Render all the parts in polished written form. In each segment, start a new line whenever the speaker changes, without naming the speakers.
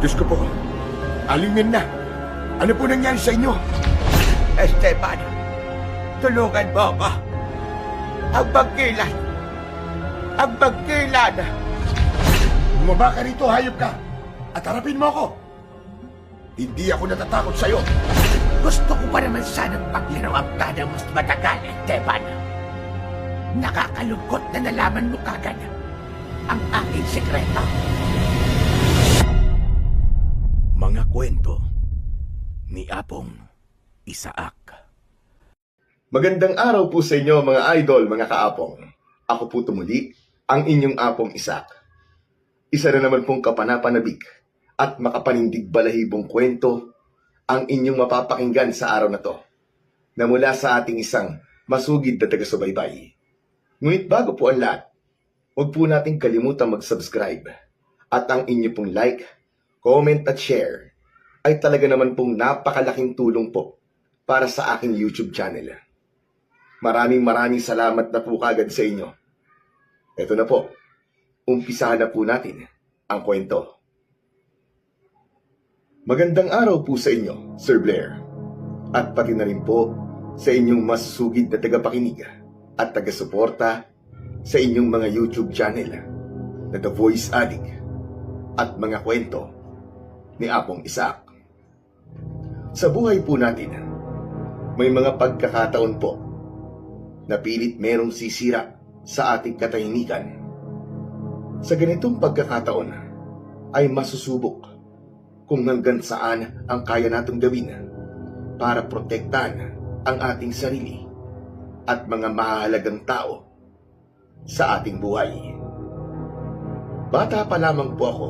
Diyos ko po, Aling Mirna, ano po nangyari sa inyo?
Esteban, tulungan mo ako. Ang bangkilan! Ang bangkilan!
Bumaba ka rito, hayop ka! At harapin mo ako! Hindi ako natatakot sa'yo!
Gusto ko pa naman sanang paglarawan ka ng mas matagal, Esteban. Nakakalungkot na nalaman mo kagad ang aking sekreto.
Mga kwento ni Apong Isaac.
Magandang araw po sa inyo mga idol, mga kaapong. Ako po tumuli, ang inyong Apong Isaac. Isa na naman pong kapanapanabik at makapanindig balahibong kwento ang inyong mapapakinggan sa araw na to, na mula sa ating isang masugid na taga-subaybay. Ngunit bago po ang lahat, huwag po nating kalimutan mag-subscribe at ang inyo pong like, comment at share ay talaga naman pong napakalaking tulong po para sa aking YouTube channel. Maraming salamat na po kagad sa inyo. Ito na po, umpisahan na po natin ang kwento. Magandang araw po sa inyo, Sir Blair, at pati na rin po sa inyong masusugid na tagapakinig at taga-suporta sa inyong mga YouTube channel na The Voice Addict at mga kwento ni Apong Isaac. Sa buhay po natin, may mga pagkakataon po na pilit merong sisira sa ating katahimikan. Sa ganitong pagkakataon ay masusubok kung hanggang saan ang kaya natong gawin para protektahan ang ating sarili at mga mahalagang tao sa ating buhay. Bata pa lamang po ako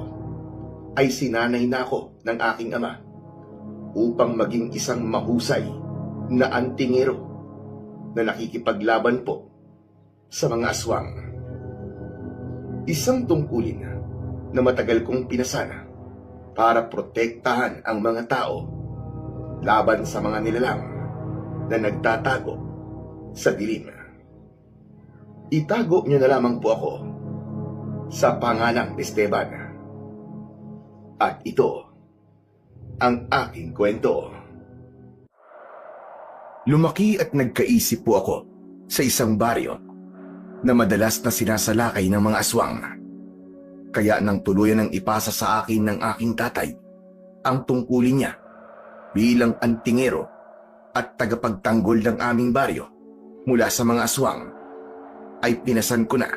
ay sinanay na ako ng aking ama upang maging isang mahusay na antingero na nakikipaglaban po sa mga aswang. Isang tungkulin na matagal kong pinasana para protektahan ang mga tao laban sa mga nilalang na nagtatago sa dilim. Itago niyo na lamang po ako sa pangalang Esteban. At ito ang aking kwento.
Lumaki at nagkaisip po ako sa isang baryo na madalas na sinasalakay ng mga aswang. Kaya nang tuluyan ng ipasa sa akin ng aking tatay ang tungkulin niya bilang antingero at tagapagtanggol ng aming baryo mula sa mga aswang, ay pinasan ko na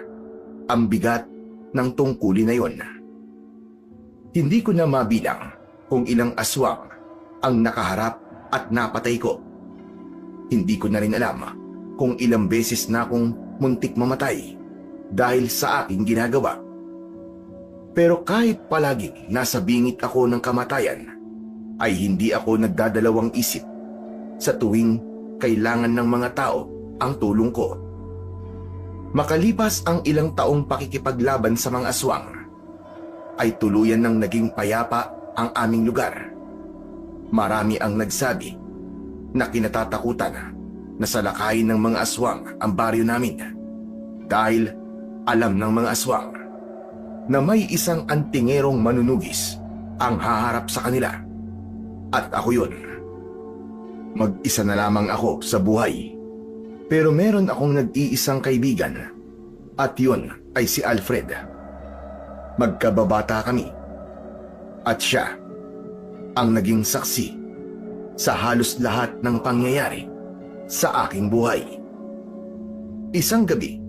ang bigat ng tungkulin na yon. Hindi ko na mabilang kung ilang aswang ang nakaharap at napatay ko. Hindi ko na rin alam kung ilang beses na akong muntik mamatay dahil sa aking ginagawa. Pero kahit palagi nasa bingit ako ng kamatayan, ay hindi ako nagdadalawang isip sa tuwing kailangan ng mga tao ang tulong ko. Makalipas ang ilang taong pakikipaglaban sa mga aswang, ay tuluyan ng naging payapa ang aming lugar. Marami ang nagsabi na kinatatakutan na salakayin ng mga aswang ang baryo namin dahil alam ng mga aswang na may isang antingerong manunugis ang haharap sa kanila. At ako yun. Mag-isa na lamang ako sa buhay. Pero meron akong nag-iisang kaibigan at yun ay si Alfred. Magkababata kami at siya ang naging saksi sa halos lahat ng pangyayari sa aking buhay. Isang gabi,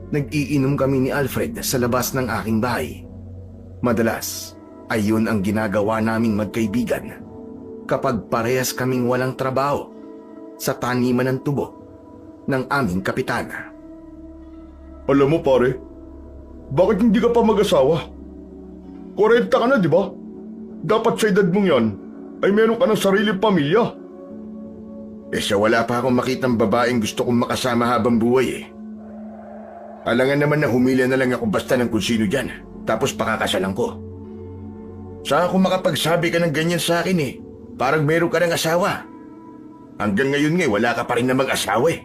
nag-iinom kami ni Alfred sa labas ng aking bahay. Madalas ay yun ang ginagawa naming magkaibigan kapag parehas kaming walang trabaho sa taniman ng tubo ng aming kapitana.
Alam mo pare, bakit hindi ka pa mag-asawa? 40 ka na, di ba? Dapat sa edad mong yan ay meron ka ng sariling pamilya.
Siya wala pa akong makitang babaeng gusto kong makasama habang buhay eh. Alangan naman na humila na lang ako basta ng kung sino dyan, tapos pakakasalan ko. Saan ako makapagsabi ka ng ganyan sa akin eh? Parang meron ka ng asawa. Hanggang ngayon nga wala ka pa rin na mag-asawa eh.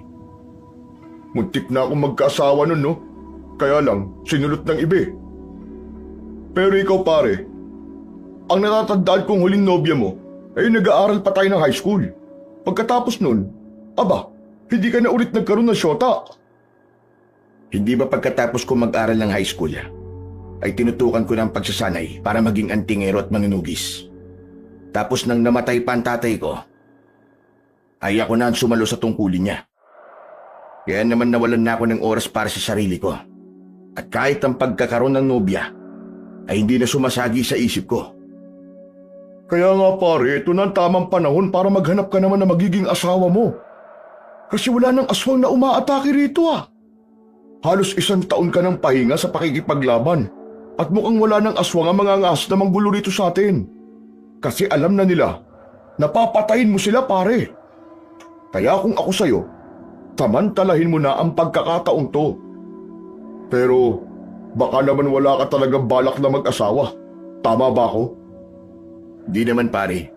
Muntik na akong magkaasawa nun, no? Kaya lang, sinulot ng iba. Pero ikaw pare, ang natatandaan kong huling nobya mo ay nag-aaral pa tayo ng high school. Pagkatapos nun, aba, hindi ka na ulit nagkaroon ng syota.
Hindi ba pagkatapos ko mag-aral ng high school, ay tinutukan ko ng pagsasanay para maging antingero at manunugis. Tapos nang namatay pa ang tatay ko, ay ako na ang sumalo sa tungkulin niya. Kaya naman nawalan na ako ng oras para sa sarili ko. At kahit ang pagkakaroon ng nobya, ay hindi na sumasagi sa isip ko.
Kaya nga pare, ito na ang tamang panahon para maghanap ka naman na magiging asawa mo. Kasi wala nang aswang na umaatake rito Halos 1 taon ka ng pahinga sa pakikipaglaban at mukhang wala nang aswang ang mga angas na manggulo rito sa atin. Kasi alam na nila, napapatayin mo sila pare. Kaya kung ako sa'yo, samantalahin mo na ang pagkakataong to. Pero baka naman wala ka talagang balak na mag-asawa. Tama ba ako?
Di naman pare.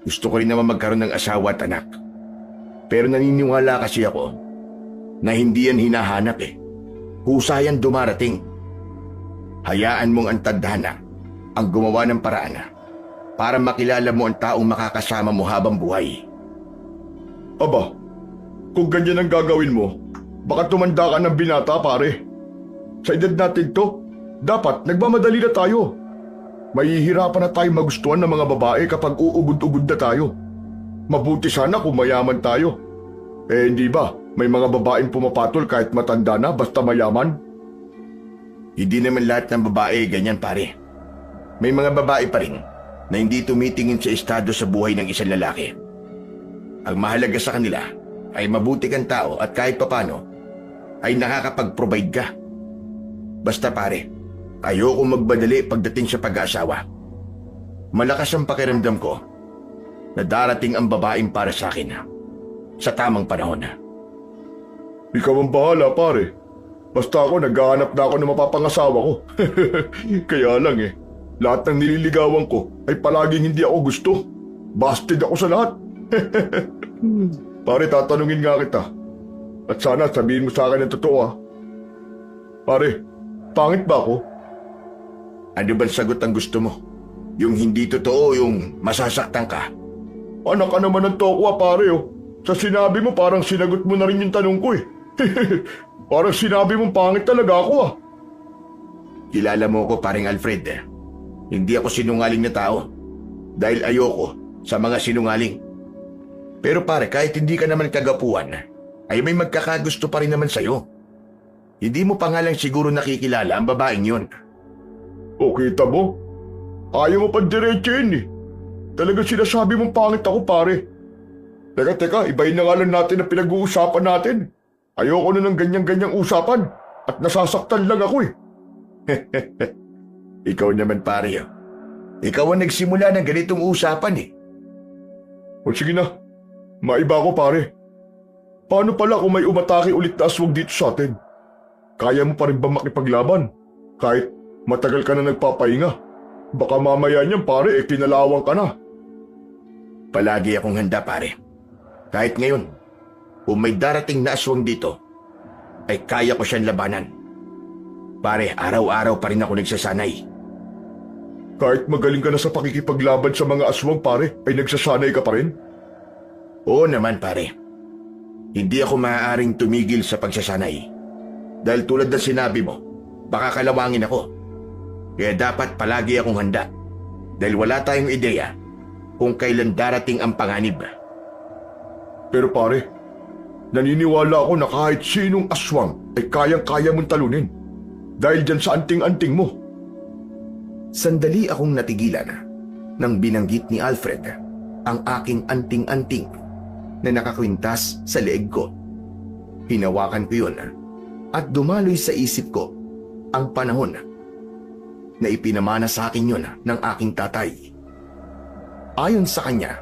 Gusto ko rin naman magkaroon ng asawa at anak. Pero naniniwala kasi ako na hindi yan hinahanap Husayan dumarating. Hayaan mong ang tadhana ang gumawa ng paraan para makilala mo ang taong makakasama mo habang buhay.
Aba, kung ganyan ang gagawin mo, baka tumanda ka ng binata pare. Sa edad natin to, dapat nagmamadali na tayo. Mahihirapan na tayo magustuhan ng mga babae kapag uugod-ugod na tayo. Mabuti sana kung mayaman tayo. Hindi ba, may mga babaeng pumapatol kahit matanda na basta mayaman?
Hindi naman lahat ng babae ganyan pare. May mga babae pa rin na hindi tumitingin sa estado sa buhay ng isang lalaki. Ang mahalaga sa kanila ay mabuti kang tao at kahit papano ay nakakapag-provide ka. Basta pare, ayoko magbadali pagdating sa pag-aasawa. Malakas ang pakiramdam ko na darating ang babaeng para sa akin sa tamang panahon.
Ikaw ang bahala pare. Basta ako naghahanap na ako ng mapapangasawa ko. Kaya lang lahat ng nililigawan ko ay palaging hindi ako gusto. Busted ako sa lahat. Pare, tatanungin nga kita. At sana sabihin mo sa akin ang totoo Pare, pangit ba ako?
Ano bang sagot ang gusto mo? Yung hindi totoo, yung masasaktan ka?
Anak ka naman ng tokwa pare Sa sinabi mo parang sinagot mo na rin yung tanong ko Parang sinabi mong pangit talaga ako
Kilala mo ko paring Alfred. Hindi ako sinungaling na tao. Dahil ayoko sa mga sinungaling. Pero pare, kahit hindi ka naman kagapuan, ay may magkakagusto pa rin naman sa'yo. Hindi mo pa nga lang siguro nakikilala ang babaeng yun.
O kita mo? Ayaw mo pa diretsahin Talagang sinasabi mong pangit ako pare. Teka, ibahin na nga lang natin ang pinag-uusapan natin. Ayoko na ng ganyang-ganyang usapan at nasasaktan lang ako
Ikaw naman pare Ikaw ang nagsimula ng ganitong usapan
O sige na, maiba ako pare. Paano pala kung may umatake ulit na aswang dito sa atin? Kaya mo pa rin ba makipaglaban? Kahit matagal ka na nagpapahinga. Baka mamaya niyan pare, kinalawang ka na.
Palagi akong handa pare. Kahit ngayon, kung may darating na aswang dito, ay kaya ko siyang labanan. Pare, araw-araw pa rin ako nagsasanay.
Kahit magaling ka na sa pakikipaglaban sa mga aswang pare, ay nagsasanay ka pa rin?
Oo naman pare. Hindi ako maaaring tumigil sa pagsasanay. Dahil tulad ng sinabi mo, baka kalawangin ako. Kaya dapat palagi akong handa. Dahil wala tayong ideya kung kailan darating ang panganib.
Pero pare, naniniwala ako na kahit sinong aswang ay kayang-kaya mong talunin. Dahil dyan sa anting-anting mo.
Sandali akong natigilan nang binanggit ni Alfred ang aking anting-anting na nakakwintas sa leeg ko. Hinawakan ko yun at dumaloy sa isip ko ang panahon na ipinamana sa akin yun ng aking tatay. Ayon sa kanya,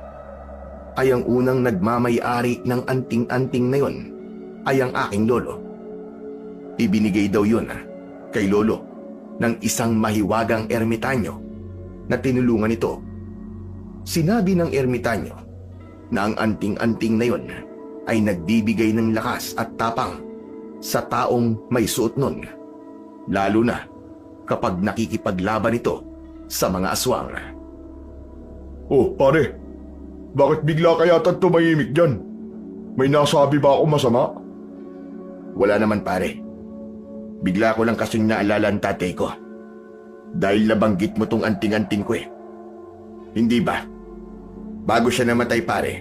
ay ang unang nagmamay-ari ng anting-anting na yun ay ang aking lolo. Ibinigay daw yun kay lolo ng isang mahiwagang ermitanyo na tinulungan ito. Sinabi ng ermitanyo na ang anting-anting na yun ay nagbibigay ng lakas at tapang sa taong may suot nun, lalo na kapag nakikipaglaban ito sa mga aswang.
Oh, pare. Bakit bigla kaya tumahimik dyan? May nasabi ba ako masama?
Wala naman pare. Bigla ko lang kasing naalala ang tatay ko. Dahil nabanggit mo tong anting-anting ko eh. Hindi ba? Bago siya namatay pare,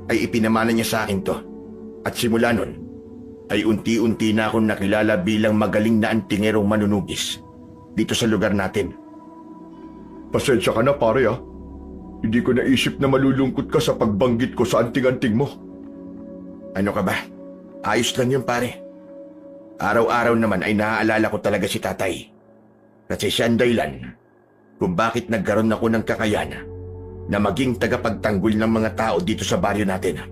ay ipinamana niya sa akin to. At simula nun, ay unti-unti na akong nakilala bilang magaling na antingerong manunugis dito sa lugar natin.
Pasensya ka na pare ah. Hindi ko naisip na malulungkot ka sa pagbanggit ko sa anting-anting mo.
Ano ka ba? Ayos lang yun pare. Araw-araw naman ay naaalala ko talaga si tatay. Kasi siya ang dahilan kung bakit nagkaroon ako ng kakayahan na maging tagapagtanggol ng mga tao dito sa baryo natin.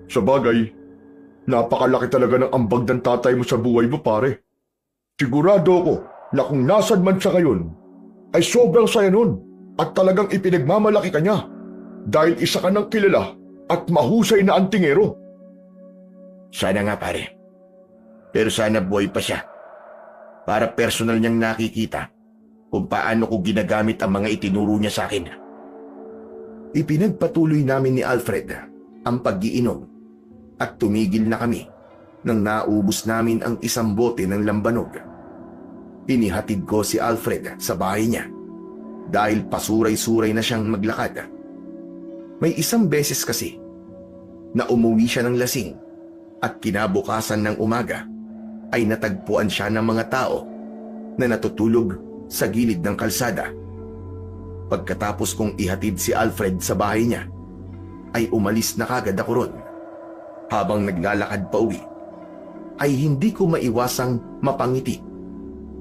Sa bagay, napakalaki talaga ng ambag ng tatay mo sa buhay mo pare. Sigurado ako na kung nasad man siya ngayon, ay sobrang saya nun at talagang ipinagmamalaki ka niya dahil isa ka ng kilala at mahusay na antingero.
Sana nga pare. Pero sana buhay pa siya para personal niyang nakikita kung paano ko ginagamit ang mga itinuro niya sa akin. Ipinagpatuloy namin ni Alfred ang pag-iinom at tumigil na kami nang naubos namin ang isang bote ng lambanog. Inihatid ko si Alfred sa bahay niya dahil pasuray-suray na siyang maglakad. May isang beses kasi na umuwi siya ng lasing at kinabukasan ng umaga ay natagpuan siya ng mga tao na natutulog sa gilid ng kalsada. Pagkatapos kong ihatid si Alfred sa bahay niya, ay umalis na kagad ako ron. Habang naglalakad pa uwi, ay hindi ko maiwasang mapangiti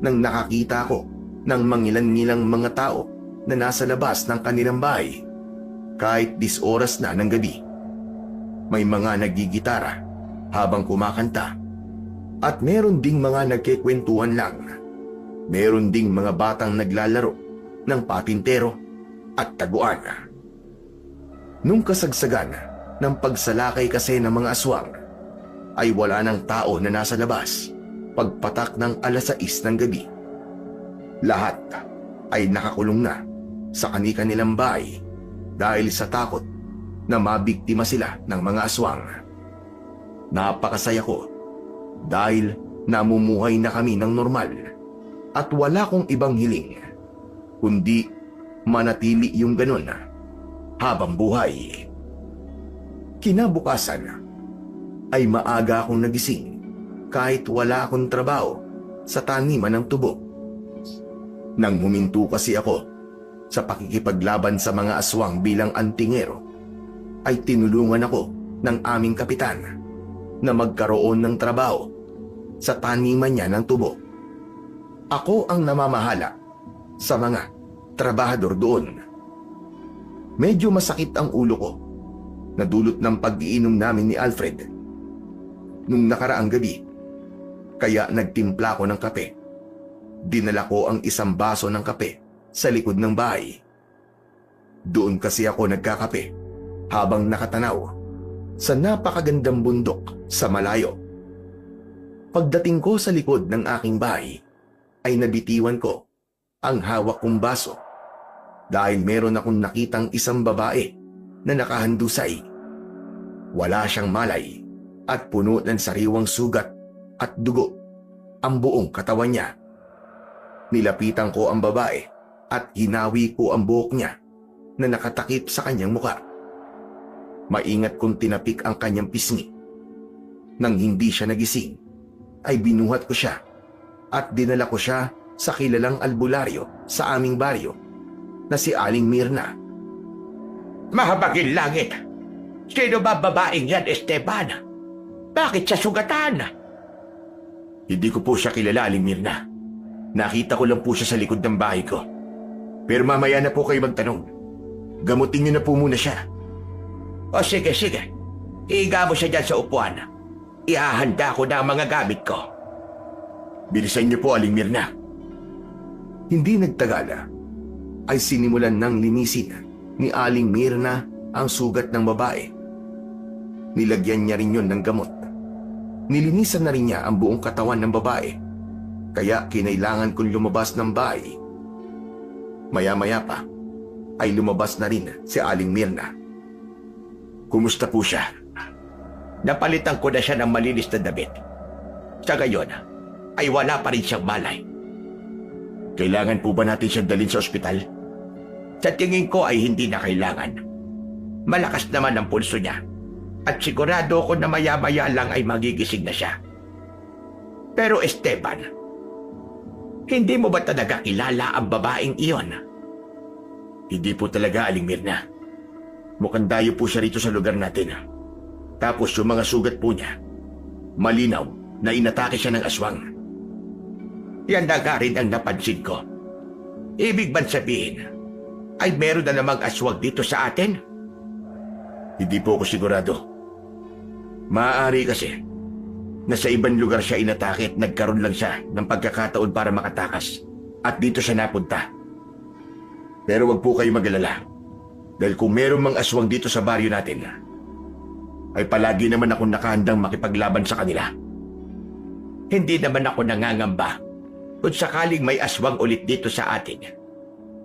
nang nakakita ko ng mangilan-ngilang mga tao na nasa labas ng kanilang bahay kahit 10 oras na ng gabi. May mga nagigitara habang kumakanta at meron ding mga nagkikwentuhan lang. Meron ding mga batang naglalaro ng patintero at taguan. Nung kasagsagan ng pagsalakay kasi ng mga aswang, ay wala ng tao na nasa labas pagpatak ng 6:00 ng gabi. Lahat ay nakakulong na sa kani-kanilang bahay dahil sa takot na mabiktima sila ng mga aswang. Napakasaya ko dahil namumuhay na kami ng normal at wala kong ibang hiling kundi manatili yung ganun habang buhay. Kinabukasan ay maaga akong nagising kahit wala akong trabaho sa taniman ng tubo. Nang huminto kasi ako sa pakikipaglaban sa mga aswang bilang antingero, ay tinulungan ako ng aming kapitan na magkaroon ng trabaho sa taniman niya ng tubo. Ako ang namamahala sa mga trabahador doon. Medyo masakit ang ulo ko na dulot ng pag-iinom namin ni Alfred nung nakaraang gabi, kaya nagtimpla ko ng kape. Dinala ko ang isang baso ng kape sa likod ng bahay. Doon kasi ako nagkakape habang nakatanaw sa napakagandang bundok sa malayo. Pagdating ko sa likod ng aking bahay, ay nabitiwan ko ang hawak kong baso dahil meron akong nakitang isang babae na nakahandusay. Wala siyang malay at puno ng sariwang sugat at dugo ang buong katawan niya. Nilapitan ko ang babae at hinawi ko ang buhok niya na nakatakip sa kanyang muka. Maingat kong tinapik ang kanyang pisngi. Nang hindi siya nagising, ay binuhat ko siya at dinala ko siya sa kilalang albularyo sa aming baryo na si Aling Mirna.
Mahabagin langit! Sino ba babaeng yan, Esteban? Bakit siya sugatan?
Hindi ko po siya kilala, Aling Mirna. Nakita ko lang po siya sa likod ng bahay ko. Pero mamaya na po kayo magtanong. Gamutin niyo na po muna siya.
O sige, sige. Iiga mo siya dyan sa upuan. Ihahanda ko na ang mga gamit ko.
Bilisan niyo po, Aling Mirna. Hindi nagtagala ay sinimulan ng linisin ni Aling Mirna ang sugat ng babae. Nilagyan niya rin yun ng gamot. Nilinisan na rin niya ang buong katawan ng babae, kaya kinailangan kong lumabas ng bahay. Maya-maya pa ay lumabas na rin si Aling Mirna. Kumusta po siya?
Napalitan ko na siya ng malinis na damit. Sa gayon, ay wala pa rin siyang malay.
Kailangan po ba natin siyang dalhin sa ospital?
Sa tingin ko ay hindi na kailangan. Malakas naman ang pulso niya. At sigurado ko na maya-maya lang ay magigising na siya. Pero Esteban, hindi mo ba talaga kilala ang babaeng iyon?
Hindi po talaga, Aling Mirna. Mukhang dayo po siya rito sa lugar natin. Tapos yung mga sugat po niya, malinaw na inatake siya ng aswang.
Yan na nga rin ang napansin ko. Ibig bang sabihin, ay meron na namang aswang dito sa atin?
Hindi po ako sigurado. Maaari kasi na sa ibang lugar siya inatake at nagkaroon lang siya ng pagkakataon para makatakas at dito siya napunta. Pero wag po kayo mag-alala dahil kung meron mang aswang dito sa baryo natin, ay palagi naman akong nakahandang makipaglaban sa kanila.
Hindi naman ako nangangamba kung sakaling may aswang ulit dito sa atin.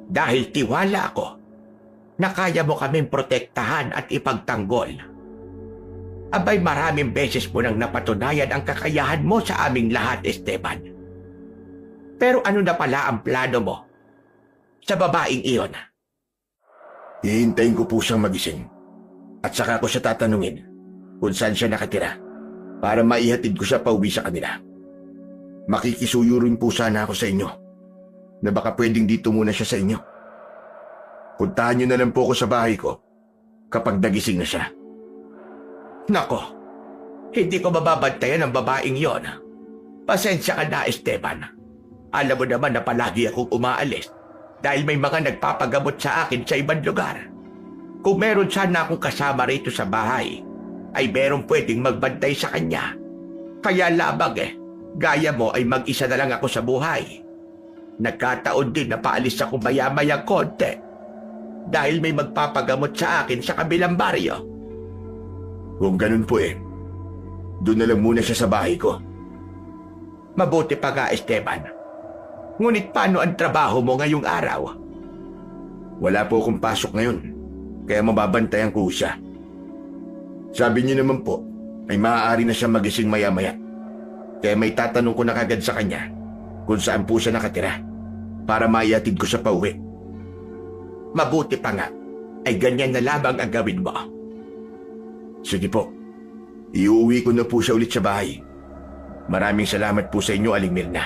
Dahil tiwala ako na kaya mo kaming protektahan at ipagtanggol. Abay, maraming beses mo nang napatunayan ang kakayahan mo sa aming lahat, Esteban. Pero ano na pala ang plano mo sa babaeng iyon?
Hihintayin ko po siyang magising at saka ko siya tatanungin kung saan siya nakatira para maihatid ko siya pauwi sa kanila. Makikisuyo rin po sana ako sa inyo na baka pwedeng dito muna siya sa inyo. Puntahan niyo na lang po ako sa bahay ko kapag nagising na siya.
Nako, hindi ko mababantayan ang babaeng yon. Pasensya ka na, Esteban. Alam mo naman na palagi akong umaalis dahil may mga nagpapagamot sa akin sa ibang lugar. Kung meron sana akong kasama rito sa bahay, ay meron pwedeng magbantay sa kanya. Kaya labag gaya mo ay mag-isa na lang ako sa buhay. Nagkataon din na paalis ako maya-maya konti dahil may magpapagamot sa akin sa kabilang baryo.
Kung ganun po doon na lang muna siya sa bahay ko.
Mabuti pa nga, Esteban. Ngunit paano ang trabaho mo ngayong araw?
Wala po akong pasok ngayon, kaya mababantayan ko siya. Sabi niyo naman po, ay maaari na siya magising maya-maya. Kaya may tatanong ko na kagad sa kanya kung saan po siya nakatira para maiatid ko siya pauwi.
Mabuti pa nga, ay ganyan na lamang ang gawin mo.
Sige po, iuwi ko na po siya ulit sa bahay. Maraming salamat po sa inyo, Aling Mirna.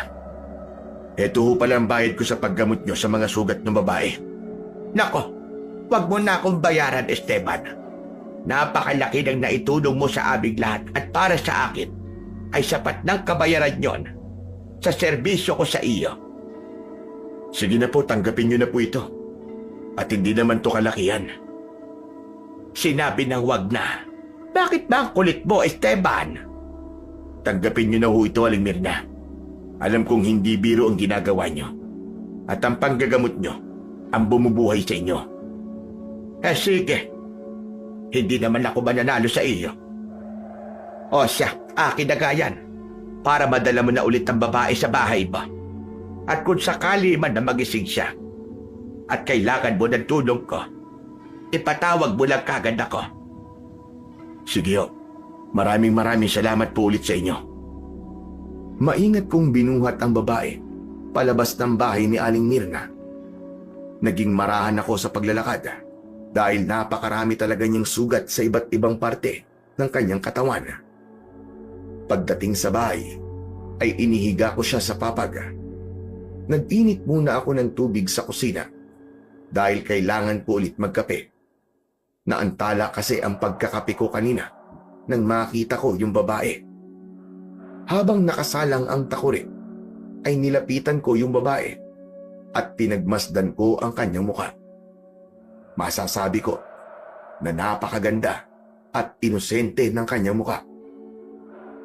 Ito ho pala ang bayad ko sa paggamot nyo sa mga sugat ng babae.
Nako, wag mo na akong bayaran, Esteban. Napakalaki ng naitulong mo sa aming lahat at para sa akin ay sapat ng kabayaran yon sa serbisyo ko sa iyo.
Sige na po, tanggapin nyo na po ito. At hindi naman to kalakihan.
Sinabi ng wag na. Bakit ba ang kulit mo, Esteban?
Tanggapin nyo na ho ito, Aling Mirna. Alam kong hindi biro ang ginagawa nyo. At ang panggagamot nyo ang bumubuhay sa inyo.
Sige. Hindi naman ako mananalo sa iyo. O siya, akin na gayan. Para madala mo na ulit ang babae sa bahay mo. At kung sakali man na magising siya, at kailangan mo ng tulong ko, ipatawag mo lang kagad ako.
Sige ho. Maraming salamat po ulit sa inyo. Maingat kong binuhat ang babae palabas ng bahay ni Aling Mirna. Naging marahan ako sa paglalakad dahil napakarami talaga niyang sugat sa iba't ibang parte ng kanyang katawan. Pagdating sa bahay, ay inihiga ko siya sa papag. Nag-init muna ako ng tubig sa kusina dahil kailangan ko ulit magkape. Naantala kasi ang pagkakape ko kanina nang makita ko yung babae. Habang nakasalang ang takuri, ay nilapitan ko yung babae at pinagmasdan ko ang kanyang mukha. Masasabi ko na napakaganda at inosente ng kanyang mukha.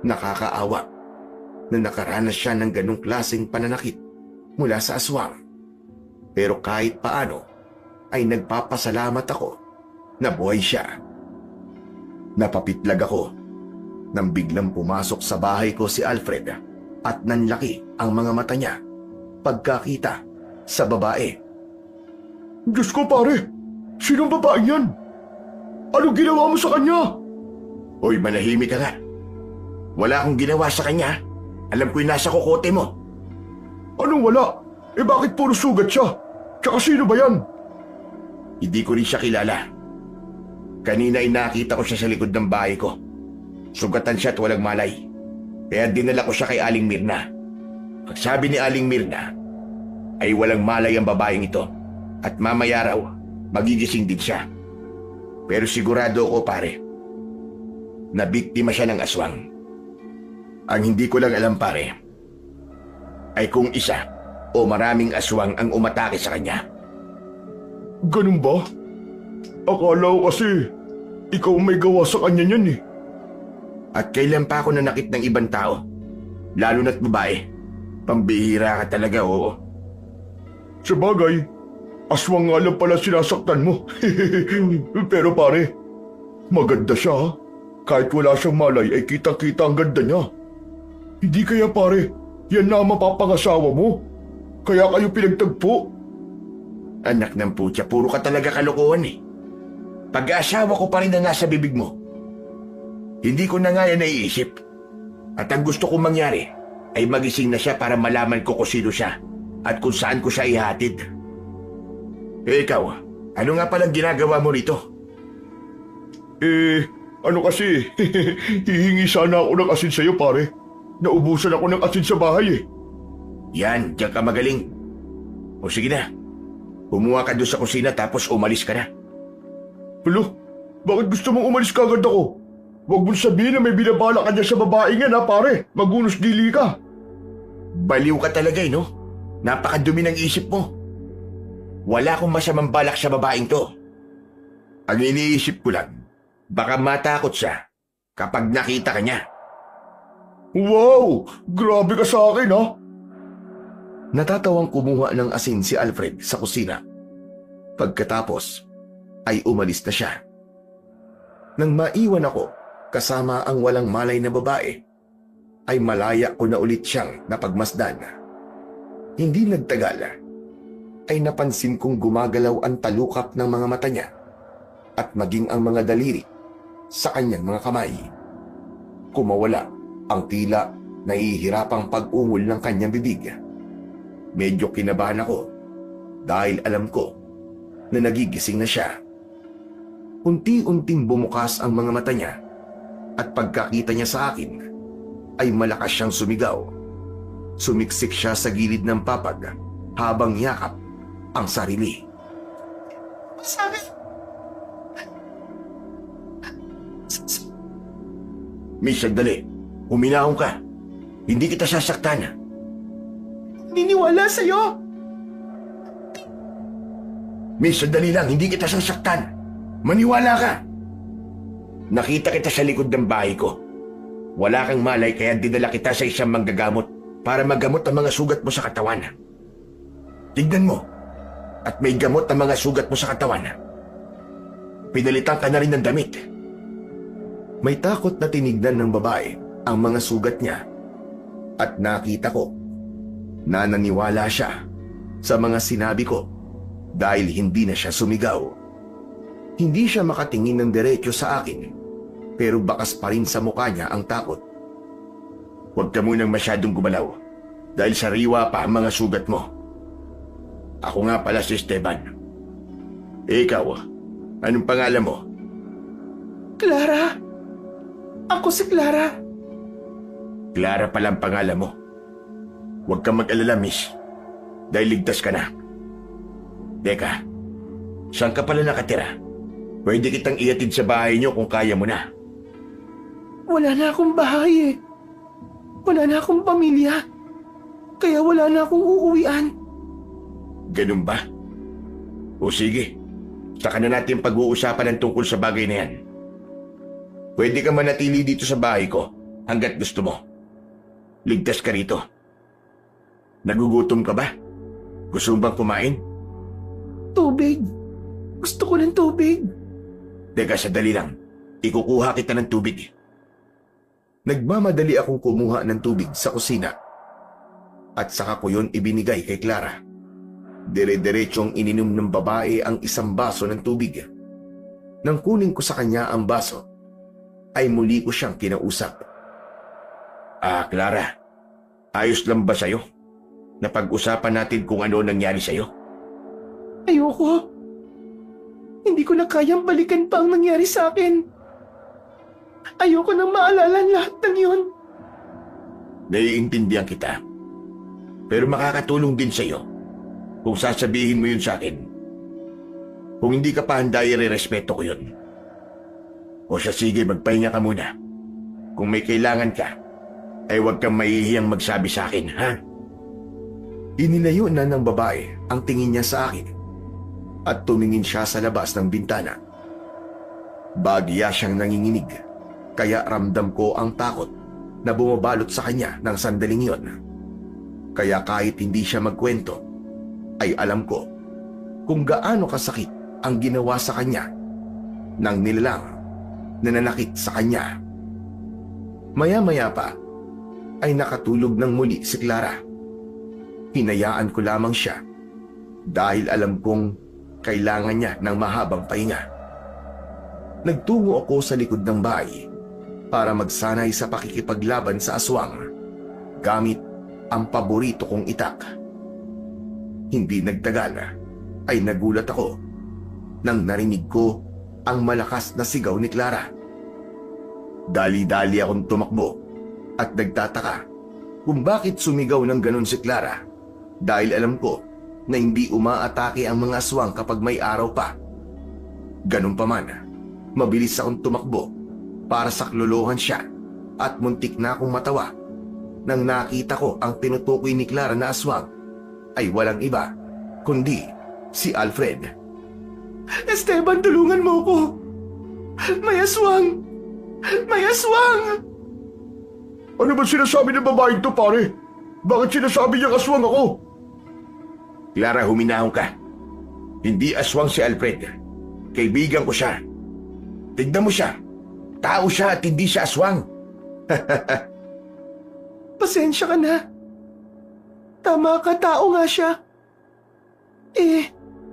Nakakaawa na nakaranas siya ng ganong klaseng pananakit mula sa aswang. Pero kahit paano ay nagpapasalamat ako na buhay siya. Napapitlag ako nang biglang pumasok sa bahay ko si Alfred at nanlaki ang mga mata niya pagkakita sa babae.
Diyos ko pare, sinong babae yan? Anong ginawa mo sa kanya?
Hoy, manahimik ka nga. Wala akong ginawa sa kanya. Alam ko yung nasa kokote mo.
Anong wala? Eh bakit puro sugat siya? Tsaka sino ba yan?
Hindi ko rin siya kilala. Kanina ay nakita ko siya sa likod ng bahay ko. Sugatan siya at walang malay. Kaya dinala ko siya kay Aling Mirna. Ang sabi ni Aling Mirna ay walang malay ang babaeng ito. At mamaya raw, magigising din siya. Pero sigurado ako pare, na biktima siya ng aswang. Ang hindi ko lang alam pare, ay kung isa o maraming aswang ang umatake sa kanya.
Ganun ba? Akala ko kasi ikaw may gawa sa kanya niyan eh.
At kailan pa ako nanakit ng ibang tao, lalo na't babae. Pambihira ka talaga, oo.
Sa bagay, aswang nga lang pala sinasaktan mo. Pero pare, maganda siya ha. Kahit wala siyang malay ay kitang-kita ang ganda niya. Hindi kaya pare, yan na ang mapapangasawa mo. Kaya kayo pinagtagpo.
Anak ng putya, puro ka talaga kalokohan eh. Pag-aasawa ko pa rin na nasa bibig mo. Hindi ko na nga yan naiisip. At ang gusto kong mangyari ay magising na siya para malaman ko kung sino siya at kung saan ko siya ihatid. Eh ikaw, ano nga palang ginagawa mo rito?
Ano kasi, hihingi sana ako ng asin sa'yo pare. Naubusan ako ng asin sa bahay eh.
Yan, diyan ka magaling. O sige na, kumuha ka doon sa kusina tapos umalis ka na.
Hello, bakit gusto mong umalis kagad ako? Huwag mong sabihin na may binabala ka dyan sa babae nga na pare. Magunos dili ka.
Baliw ka talaga eh, no? Napakadumi ng isip mo. Wala akong masamang balak sa babaeng to. Ang iniisip ko lang, baka matakot siya kapag nakita ka niya.
Wow! Grabe ka sa akin ha?
Natatawang kumuha ng asin si Alfred sa kusina. Pagkatapos, ay umalis na siya. Nang maiwan ako kasama ang walang malay na babae, ay malaya ko na ulit siyang napagmasdan. Hindi nagtagal, ay napansin kong gumagalaw ang talukap ng mga mata niya at maging ang mga daliri sa kanyang mga kamay. Kumawala ang tila nahihirapang pag-ungol ng kanyang bibig. Medyo kinabahan ako dahil alam ko na nagigising na siya. Unti-unting bumukas ang mga mata niya at pagkakita niya sa akin ay malakas siyang sumigaw. Sumiksik siya sa gilid ng papag habang yakap ang sarili.
Miss, sandali. Huminahon ka. Hindi kita sasaktan.
Niniwala sa'yo!
Miss, sandali lang. Hindi kita sasaktan. Maniwala ka. Nakita kita sa likod ng bahay ko. Wala kang malay kaya dinala kita sa isang manggagamot para magamot ang mga sugat mo sa katawan. Tignan mo. At may gamot ang mga sugat mo sa katawan. Pinalitan ka na rin ng damit.
May takot na tinignan ng babae ang mga sugat niya at nakita ko na naniwala siya sa mga sinabi ko dahil hindi na siya sumigaw. Hindi siya makatingin ng diretso sa akin pero bakas pa rin sa mukha niya ang takot.
Huwag ka munang masyadong gumalaw dahil sariwa pa ang mga sugat mo. Ako nga pala si Esteban. Ikaw, anong pangalan mo?
Clara! Ako si Clara.
Clara pala ang pangalan mo. Huwag kang mag-alala, miss. Dahil ligtas ka na. Teka, saan ka pala nakatira? Pwede kitang ihatid sa bahay niyo kung kaya mo na.
Wala na akong bahay eh. Wala na akong pamilya. Kaya wala na akong uuwian.
Ganun ba? O sige, saka na natin pag-uusapan ng tungkol sa bagay na yan. Pwede ka manatili dito sa bahay ko hanggat gusto mo. Ligtas ka rito. Nagugutom ka ba? Gusto mo bang kumain?
Tubig. Gusto ko ng tubig.
Teka, sadali lang. Ikukuha kita ng tubig.
Nagmamadali akong kumuha ng tubig sa kusina at saka ko yun ibinigay kay Clara. Dire-diretsong ininom ng babae ang isang baso ng tubig. Nang kunin ko sa kanya ang baso, ay muli ko siyang kinausap.
Clara, ayos lang ba sa'yo? Napag-usapan natin kung ano nangyari sa'yo?
Ayoko. Hindi ko na kayang balikan pa ang nangyari sa akin. Ayoko nang maalala lahat ng yun.
Naiintindihan kita. Pero makakatulong din sa'yo kung sasabihin mo yun sa akin. Kung hindi ka pa handa, i-respeto ko yun. O siya, sige, magpahinga ka muna. Kung may kailangan ka, ay huwag kang mahihiyang magsabi sa akin, ha?
Inilayo na ng babae ang tingin niya sa akin at tumingin siya sa labas ng bintana. Bagya siyang nanginginig, kaya ramdam ko ang takot na bumabalot sa kanya ng sandaling iyon. Kaya kahit hindi siya magkwento, ay alam ko kung gaano kasakit ang ginawa sa kanya ng nilalang na nanakit sa kanya. Maya-maya pa ay nakatulog ng muli si Clara. Hinayaan ko lamang siya dahil alam kong kailangan niya ng mahabang pahinga. Nagtungo ako sa likod ng bahay para magsanay sa pakikipaglaban sa aswang gamit ang paborito kong itak. Hindi nagtagal ay nagulat ako nang narinig ko ang malakas na sigaw ni Clara. Dali-dali akong tumakbo at nagtataka kung bakit sumigaw ng ganun si Clara dahil alam ko na hindi umaatake ang mga aswang kapag may araw pa. Ganun pa man, mabilis akong tumakbo para saklolohan siya at muntik na akong matawa nang nakita ko ang tinutukoy ni Clara na aswang ay walang iba kundi si Alfred.
Esteban, tulungan mo ko. May aswang! May aswang!
Ano ba sinasabi ng babaeng to, pare? Bakit sinasabi niyang aswang ako?
Clara, huminahon ka. Hindi aswang si Alfred. Kaibigan ko siya. Tignan mo siya. Tao siya at hindi siya aswang.
Pasensya ka na. Tama ka, tao nga siya.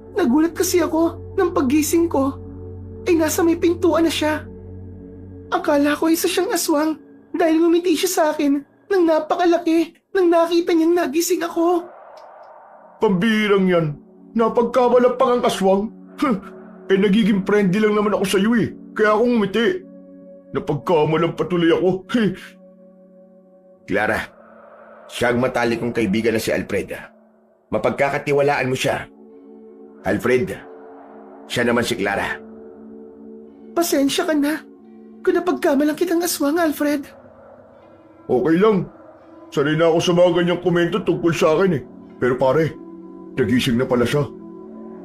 Nagulat kasi ako nang paggising ko ay nasa may pintuan na siya. Akala ko isa siyang aswang dahil ngumiti siya sa akin nang napakalaki nang nakita niyang nagising ako.
Pambirang yan. Napagkawalampang ang aswang. Nagiging friendly lang naman ako sa iyo eh. Kaya akong ngumiti. Napagkamalang patuloy ako.
Clara, siya ang matalik kong kaibigan na si Alfred. Mapagkakatiwalaan mo siya. Alfred, siya naman si Clara.
Pasensya ka na kung napagkamalang kitang aswang, Alfred.
Okay lang. Sanay na ako sa mga ganyang komento tungkol sa akin eh. Pero pare, nagising na pala siya.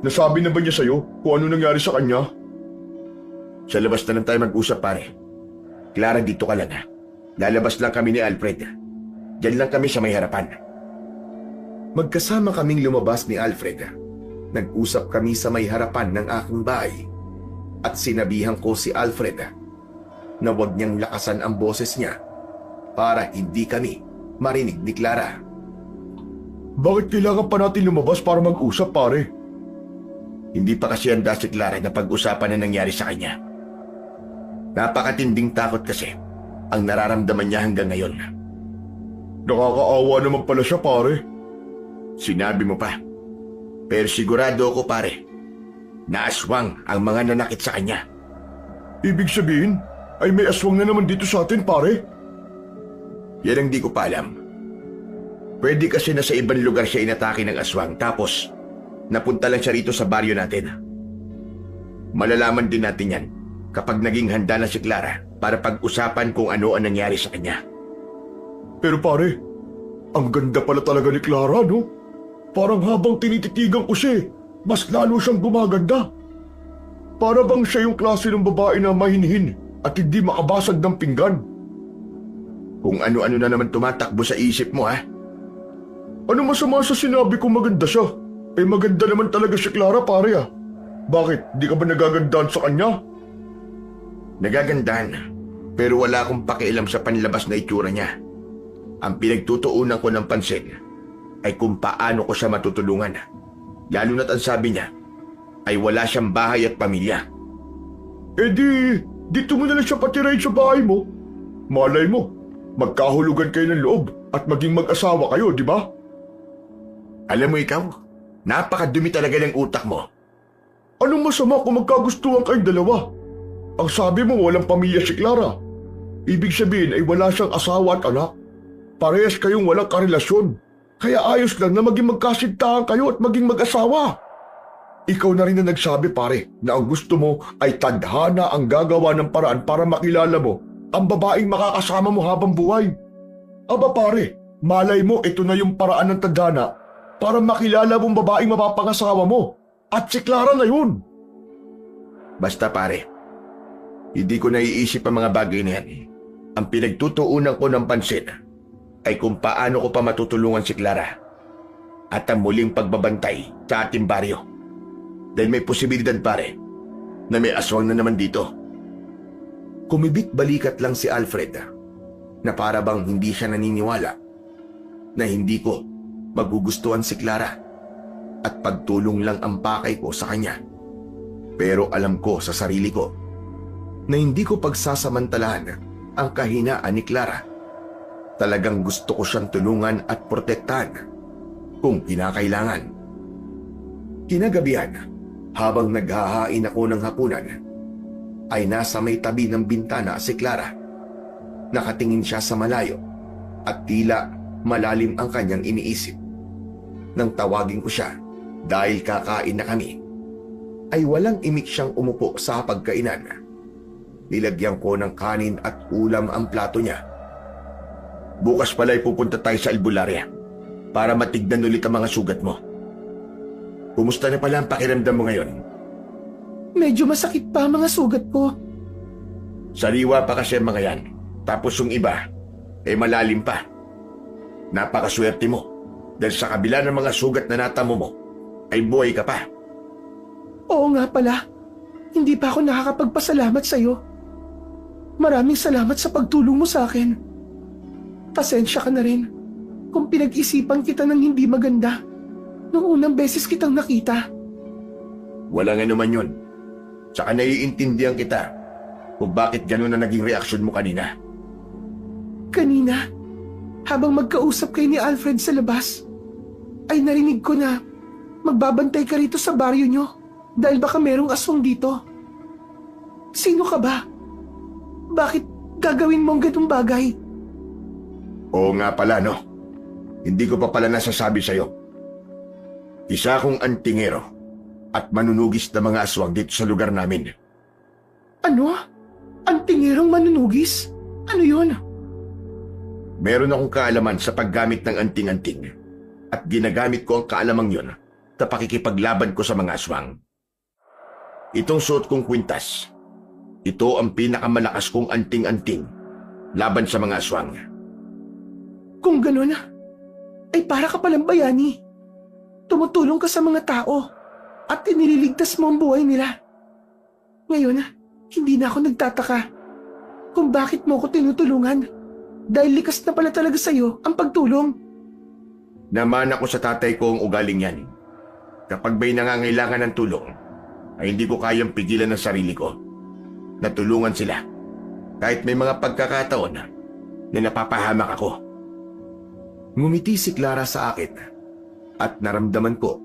Nasabi na ba niya sa'yo kung ano nangyari sa kanya?
Sa labas na lang tayo mag-usap, pare. Clara, dito ka lang ha. Lalabas lang kami ni Alfred. Diyan lang kami sa may harapan.
Magkasama kaming lumabas ni Alfred. Nag-usap kami sa may harapan ng aking bahay at sinabihan ko si Alfred na huwag niyang lakasan ang boses niya para hindi kami marinig ni Clara.
Bakit kailangan pa natin lumabas para mag-usap, pare?
Hindi pa kasi handa si Clara na pag-usapan na nangyari sa kanya. Napakatinding takot kasi ang nararamdaman niya hanggang ngayon.
Nakakaawa naman pala siya, pare.
Sinabi mo pa. Pero sigurado ako, pare, na aswang ang mga nanakit sa kanya.
Ibig sabihin, ay may aswang na naman dito sa atin, pare.
Yan ang di ko pa alam. Pwede kasi na sa ibang lugar siya inatake ng aswang tapos napunta lang siya rito sa baryo natin. Malalaman din natin yan kapag naging handa na si Clara para pag-usapan kung ano ang nangyari sa kanya.
Pero pare, ang ganda pala talaga ni Clara, no? Parang habang tinititigan ko siya, mas lalo siyang gumaganda. Para bang siya yung klase ng babae na mahinhin at hindi makabasag ng pinggan.
Kung ano-ano na naman tumatakbo sa isip mo, ha?
Ano masama sa sinabi kong maganda siya? Maganda naman talaga si Clara, pare ah. Bakit? Di ka ba nagagandahan sa kanya?
Nagagandahan, pero wala akong pakialam sa panlabas na itsura niya. Ang pinagtutuunan ko ng pansin ay kung paano ko siya matutulungan Lalo na't ang sabi niya ay wala siyang bahay at pamilya.
Eh di, dito mo na lang siya patirahin sa bahay mo. Malay mo, magkahulugan kayo ng loob at maging mag-asawa kayo, di ba?
Alam mo ikaw, napakadumi talaga ng utak mo.
Anong masama kung magkagustuhan kayong dalawa? Ang sabi mo walang pamilya si Clara. Ibig sabihin ay wala siyang asawa at anak. Parehas kayong walang karelasyon. Kaya ayos lang na maging magkasintahan kayo at maging mag-asawa. Ikaw na rin na nagsabi pare na ang gusto mo ay tadhana ang gagawa ng paraan para makilala mo ang babaeng makakasama mo habang buhay. Aba pare, malay mo ito na yung paraan ng tadhana para makilala mong babaeng mapapangasawa mo. At si Clara na yun.
Basta pare, hindi ko naiisip ang mga bagay na yan. Ang pinagtutuunan ko ng pansin ay kung paano ko pa matutulungan si Clara at ang muling pagbabantay sa ating baryo. Dahil may posibilidad pare na may aswang na naman dito.
Kumibit balikat lang si Alfred na para bang hindi siya naniniwala na hindi ko magugustuhan si Clara at pagtulong lang ang pakay ko sa kanya. Pero alam ko sa sarili ko na hindi ko pagsasamantalahan ang kahinaan ni Clara. Talagang gusto ko siyang tulungan at protektahan kung kinakailangan. Kinagabihan, habang naghahain ako ng hapunan, ay nasa may tabi ng bintana si Clara. Nakatingin siya sa malayo at tila malalim ang kanyang iniisip. Nang tawagin ko siya dahil kakain na kami, ay walang imik siyang umupo sa pagkainan. Nilagyan ko ng kanin at ulam ang plato niya.
Bukas pala'y pupunta tayo sa albularya para matignan ulit ang mga sugat mo. Kumusta na pala ang pakiramdam mo ngayon?
Medyo masakit pa ang mga sugat ko.
Sariwa pa kasi ang mga yan. Tapos yung iba, malalim pa. Napakaswerte mo dahil sa kabila ng mga sugat na natamo mo, ay buhay ka pa.
Oo nga pala, hindi pa ako nakakapagpasalamat sa'yo. Maraming salamat sa pagtulong mo sa akin. Pasensya ka na rin kung pinag-isipan kita ng hindi maganda nung unang beses kitang nakita.
Walang anuman yun. Tsaka naiintindihan kita kung bakit ganun na naging reaksyon mo kanina.
Kanina, habang magkausap kayo ni Alfred sa labas, ay narinig ko na magbabantay ka rito sa baryo nyo dahil baka merong aswang dito. Sino ka ba? Bakit gagawin mo ang ganung bagay?
Oo nga pala, no? Hindi ko pa pala nasasabi sa'yo. Isa akong antingero at manunugis na mga aswang dito sa lugar namin.
Ano? Antingerong manunugis? Ano yun?
Meron akong kaalaman sa paggamit ng anting-anting at ginagamit ko ang kaalamang yun sa pakikipaglaban ko sa mga aswang. Itong suot kong kwintas, ito ang pinakamalakas kong anting-anting laban sa mga aswang.
Kung ganun, ay para ka palang bayani. Tumutulong ka sa mga tao at inililigtas mo ang buhay nila. Ngayon, hindi na ako nagtataka kung bakit mo ko tinutulungan dahil likas na pala talaga sa'yo ang pagtulong.
Naman ako sa tatay ko ang ugaling yan. Kapag may nangangailangan ng tulong, ay hindi ko kayang pigilan ng sarili ko. Natulungan sila. Kahit may mga pagkakataon na napapahamak ako.
Ngumiti si Clara sa akin at naramdaman ko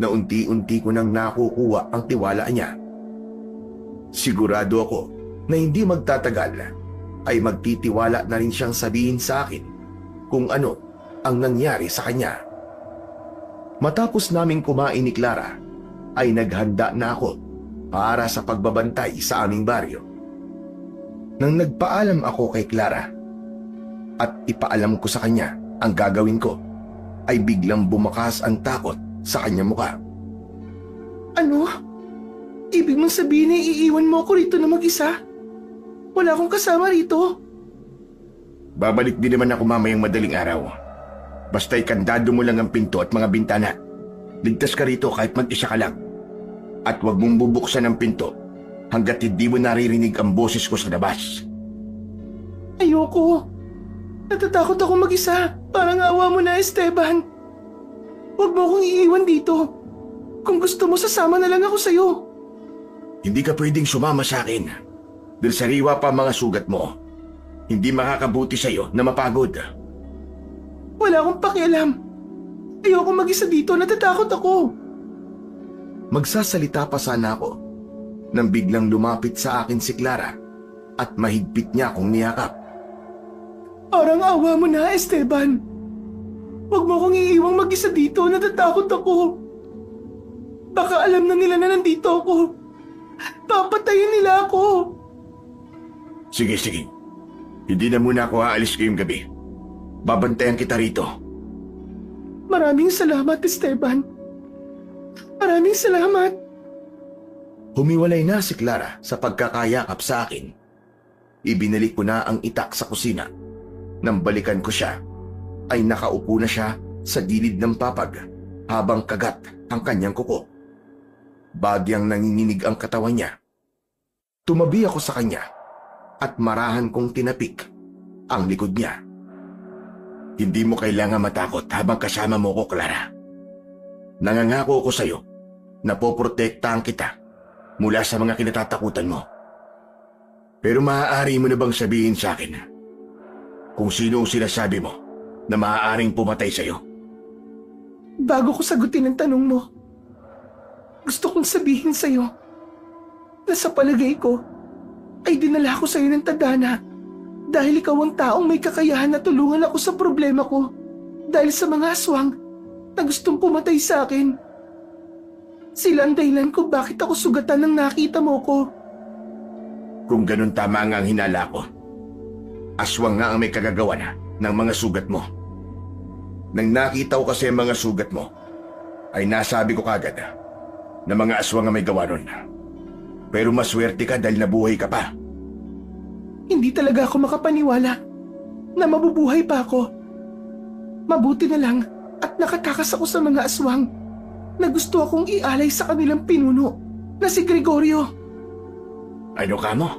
na unti-unti ko nang nakukuha ang tiwala niya. Sigurado ako na hindi magtatagal ay magtitiwala na rin siyang sabihin sa akin kung ano ang nangyari sa kanya. Matapos naming kumain ni Clara, ay naghanda na ako para sa pagbabantay sa aming baryo. Nang nagpaalam ako kay Clara at ipaalam ko sa kanya ang gagawin ko, ay biglang bumakas ang takot sa kanyang mukha.
Ano? Ibig mong sabihin na iiwan mo ako rito na mag-isa? Wala akong kasama rito.
Babalik din naman ako mamayang madaling araw. Basta ikandado mo lang ang pinto at mga bintana. Ligtas ka rito kahit mag-isa ka lang. At huwag mong bubuksan ang pinto hanggat hindi mo naririnig ang boses ko sa labas.
Ayoko. Natatakot ako mag-isa. Parang awa mo na, Esteban. Huwag mo akong iiwan dito. Kung gusto mo, sasama na lang ako sa'yo.
Hindi ka pwedeng sumama sa akin. Dahil sariwa pa ang mga sugat mo. Hindi makakabuti sa'yo na mapagod.
Wala akong pakialam. Ayoko mag-isa dito, natatakot ako.
Magsasalita pa sana ako nang biglang lumapit sa akin si Clara at mahigpit niya akong niyakap.
Parang awa mo na, Esteban. Huwag mo akong iiwang mag-isa dito, natatakot ako. Baka alam na nila na nandito ako. Papatayin nila ako.
Sige. Hindi na muna ako aalis ngayong gabi. Babantayan kita rito.
Maraming salamat, Esteban. Maraming salamat.
Humiwalay na si Clara sa pagkakayakap sa akin. Ibinalik ko na ang itak sa kusina. Nang balikan ko siya, ay nakaupo na siya sa gilid ng papag habang kagat ang kanyang kuko. Bagyang nanginginig ang katawan niya. Tumabi ako sa kanya at marahan kong tinapik ang likod niya.
Hindi mo kailangan matakot habang kasama mo ko, Clara. Nangangako ako sa'yo na poprotektahan kita mula sa mga kinatatakutan mo. Pero maaari mo na bang sabihin sa akin kung sino ang sinasabi mo na maaaring pumatay sa'yo?
Bago ko sagutin ang tanong mo, gusto kong sabihin sa'yo na sa palagay ko ay dinala ko sa'yo ng tadhana dahil ikaw ang taong may kakayahan na tulungan ako sa problema ko dahil sa mga aswang na gustong pumatay sa akin. Sila ang dahilan ko bakit ako sugatan nang nakita mo ko.
Kung ganun tama nga ang hinala ko, aswang nga ang may kagagawa ng mga sugat mo. Nang nakita ko kasi ang mga sugat mo, ay nasabi ko kagad na mga aswang ang may gawa nun. Pero maswerte ka dahil nabuhay ka pa.
Hindi talaga ako makapaniwala na mabubuhay pa ako. Mabuti na lang at nakatakas ako sa mga aswang na gusto akong ialay sa kanilang pinuno na si Gregorio.
Ano ka mo?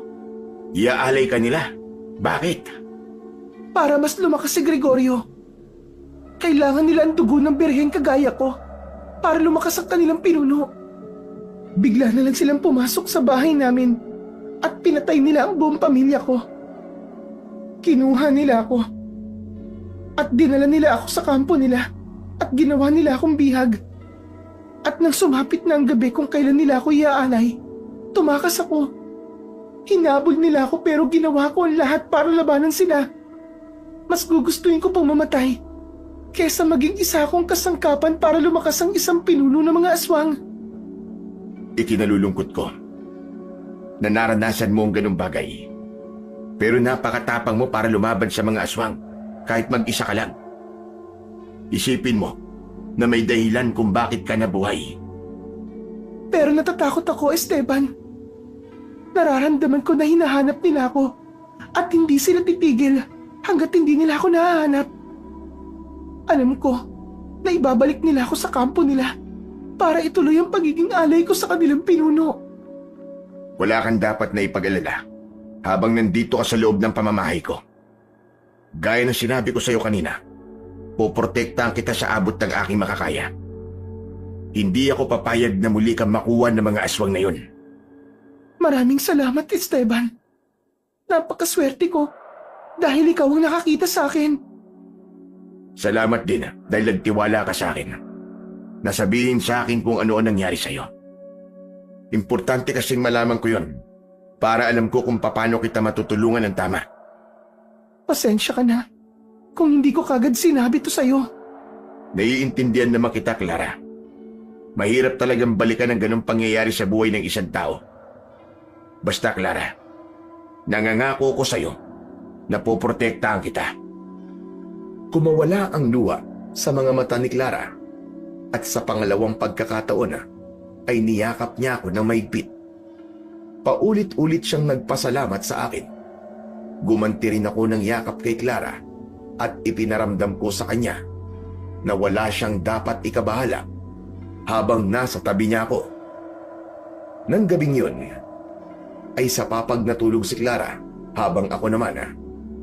Iaalay ka nila? Bakit?
Para mas lumakas si Gregorio. Kailangan nila ang dugo ng birheng kagaya ko para lumakas ang kanilang pinuno. Bigla na lang silang pumasok sa bahay namin at pinatay nila ang buong pamilya ko. Kinuha nila ako at dinala nila ako sa kampo nila at ginawa nila akong bihag. At nang sumapit na ang gabi kung kailan nila ako iaalay, tumakas ako. Hinabol nila ako pero ginawa ko ang lahat para labanan sila. Mas gugustuhin ko pang mamatay kesa maging isa akong kasangkapan para lumakas ang isang pinuno ng mga aswang.
Ikinalulungkot ko na naranasan mo ang ganung bagay. Pero napakatapang mo para lumaban sa mga aswang kahit mag-isa ka lang. Isipin mo na may dahilan kung bakit ka nabuhay.
Pero natatakot ako, Esteban. Nararamdaman ko na hinahanap nila ako at hindi sila titigil hanggat hindi nila ako nahahanap. Alam ko na ibabalik nila ako sa kampo nila para ituloy ang pagiging alay ko sa kanilang pinuno.
Wala kang dapat na ipag-alala habang nandito ka sa loob ng pamamahay ko. Gaya ng sinabi ko sa iyo kanina, poprotektahan kita sa abot ng aking makakaya. Hindi ako papayag na muli kang makuha ng mga aswang na yun.
Maraming salamat, Esteban. Napakaswerte ko dahil ikaw ang nakakita sa akin.
Salamat din dahil nagtiwala ka sa akin. Nasabihin sa akin kung ano ang nangyari sa iyo. Importante kasing malaman ko yun para alam ko kung paano kita matutulungan ng tama.
Pasensya ka na kung hindi ko kagad sinabi to sa'yo.
Naiintindihan naman kita, Clara. Mahirap talagang balikan ang ganong pangyayari sa buhay ng isang tao. Basta, Clara, nangangako ko sa'yo na poprotektahan kita.
Kumawala ang luha sa mga mata ni Clara at sa pangalawang pagkakataon ay niyakap niya ako ng mahigpit. Paulit-ulit siyang nagpasalamat sa akin. Gumanti rin ako ng yakap kay Clara at ipinaramdam ko sa kanya na wala siyang dapat ikabahala habang nasa tabi niya ako. Nang gabing yun, ay sa papag natulog si Clara habang ako naman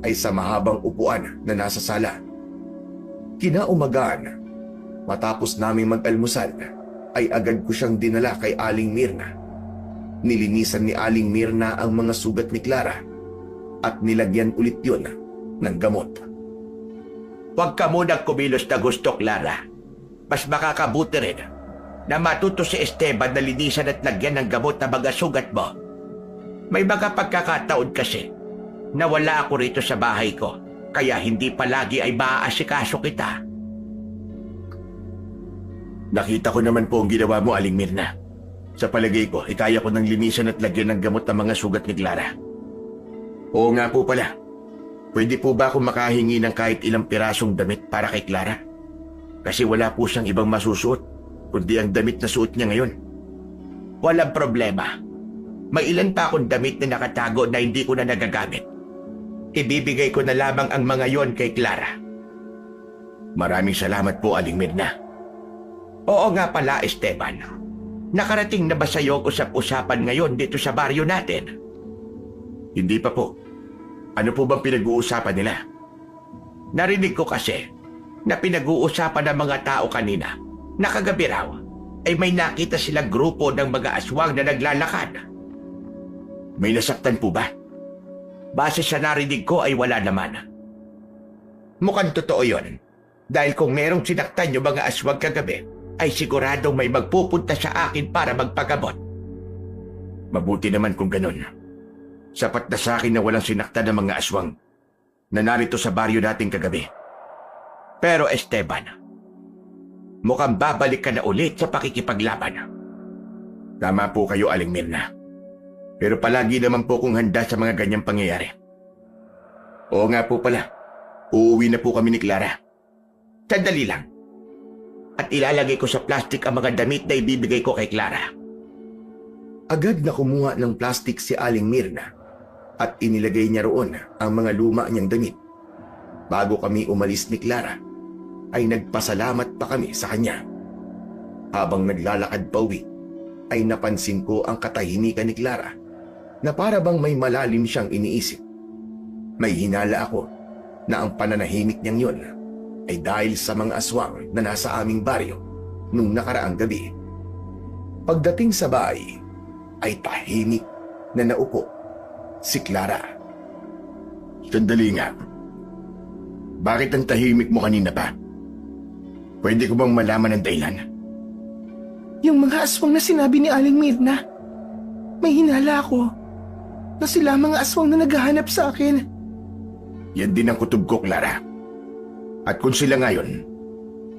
ay sa mahabang upuan na nasa sala. Kinaumagaan, matapos naming mag-almusal, ay agad ko siyang dinala kay Aling Mirna. Nilinisan ni Aling Mirna ang mga sugat ni Clara at nilagyan ulit yun ng gamot.
Huwag ka munang kumilos na gusto, Clara. Mas makakabuti rin na matuto si Esteban na linisan at lagyan ng gamot na mga sugat mo. May mga pagkakataon kasi na wala ako rito sa bahay ko, kaya hindi palagi ay maaasikaso kita.
Nakita ko naman po ang ginawa mo, Aling Mirna. Sa palagay ko, kaya ko nang linisan at lagyan ng gamot ng mga sugat ni Clara. Oo nga po pala. Pwede po ba akong makahingi ng kahit ilang pirasong damit para kay Clara? Kasi wala po siyang ibang masusuot, kundi ang damit na suot niya ngayon.
Walang problema. May ilan pa akong damit na nakatago na hindi ko na nagagamit. Ibibigay ko na lamang ang mga yon kay Clara.
Maraming salamat po, Aling Mirna.
Oo nga pala, Esteban. Nakarating na ba sa'yo ang usap-usapan ngayon dito sa baryo natin?
Hindi pa po. Ano po bang pinag-uusapan nila?
Narinig ko kasi na pinag-uusapan ng mga tao kanina na kagabi raw ay may nakita silang grupo ng mga aswang na naglalakad.
May nasaktan po ba?
Base sa narinig ko ay wala naman. Mukhang totoo yon. Dahil kung merong sinaktan yung mga aswang kagabi, ay siguradong may magpupunta sa akin para magpagamot.
Mabuti naman kung ganun. Sapat na sa akin na walang sinaktan ng mga aswang na narito sa baryo nating kagabi.
Pero Esteban, mukhang babalik ka na ulit sa pakikipaglaban.
Tama po kayo, Aling Mirna. Pero palagi naman po kong handa sa mga ganyang pangyayari. Oo nga po pala, uuwi na po kami ni Clara.
Sandali lang. At ilalagay ko sa plastic ang mga damit na ibibigay ko kay Clara.
Agad na kumuha ng plastic si Aling Mirna at inilagay niya roon ang mga luma niyang damit. Bago kami umalis ni Clara, ay nagpasalamat pa kami sa kanya. Habang naglalakad pa uwi, ay napansin ko ang katahimikan ni Clara na para bang may malalim siyang iniisip. May hinala ako na ang pananahimik niyang yun ay dahil sa mga aswang na nasa aming baryo nung nakaraang gabi. Pagdating sa bahay, ay tahimik na naupo si Clara.
Sandali nga. Bakit ang tahimik mo kanina pa? Pwede ko bang malaman ang dahilan?
Yung mga aswang na sinabi ni Aling Mirna, may hinala ako na sila mga aswang na naghahanap sa akin.
Yan din ang kutob ko, Clara. At kung sila ngayon,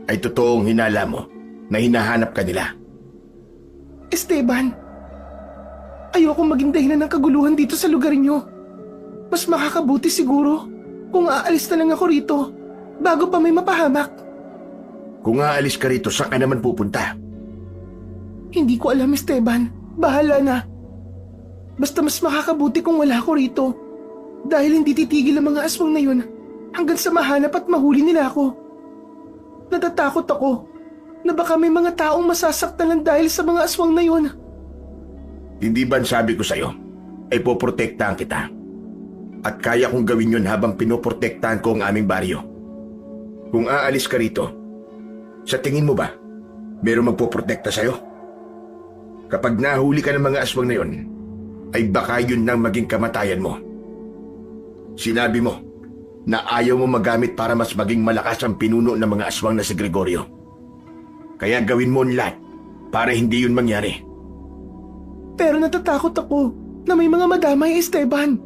ay totoong hinala mo na hinahanap ka nila.
Esteban, ayoko maging dahilan ng kaguluhan dito sa lugar niyo. Mas makakabuti siguro kung aalis na lang ako rito bago pa may mapahamak.
Kung aalis ka rito, saan ka naman pupunta?
Hindi ko alam, Esteban. Bahala na. Basta mas makakabuti kung wala ako rito. Dahil hindi titigil ang mga aswang na yun hanggang sa mahanap at mahuli nila ako. Natatakot ako na baka may mga taong masasaktan lang dahil sa mga aswang na yun.
Hindi ba sabi ko sa'yo, ay poprotektahan kita? At kaya kong gawin yun habang pinoprotektahan ko ang aming baryo. Kung aalis ka rito, sa tingin mo ba, merong magpoprotekta sa'yo? Kapag nahuli ka ng mga aswang na yun, ay baka yun nang maging kamatayan mo. Sinabi mo na ayaw mo magamit para mas maging malakas ang pinuno ng mga aswang na si Gregorio. Kaya gawin mo ang lahat para hindi yun mangyari.
Pero natatakot ako na may mga madamay, Esteban.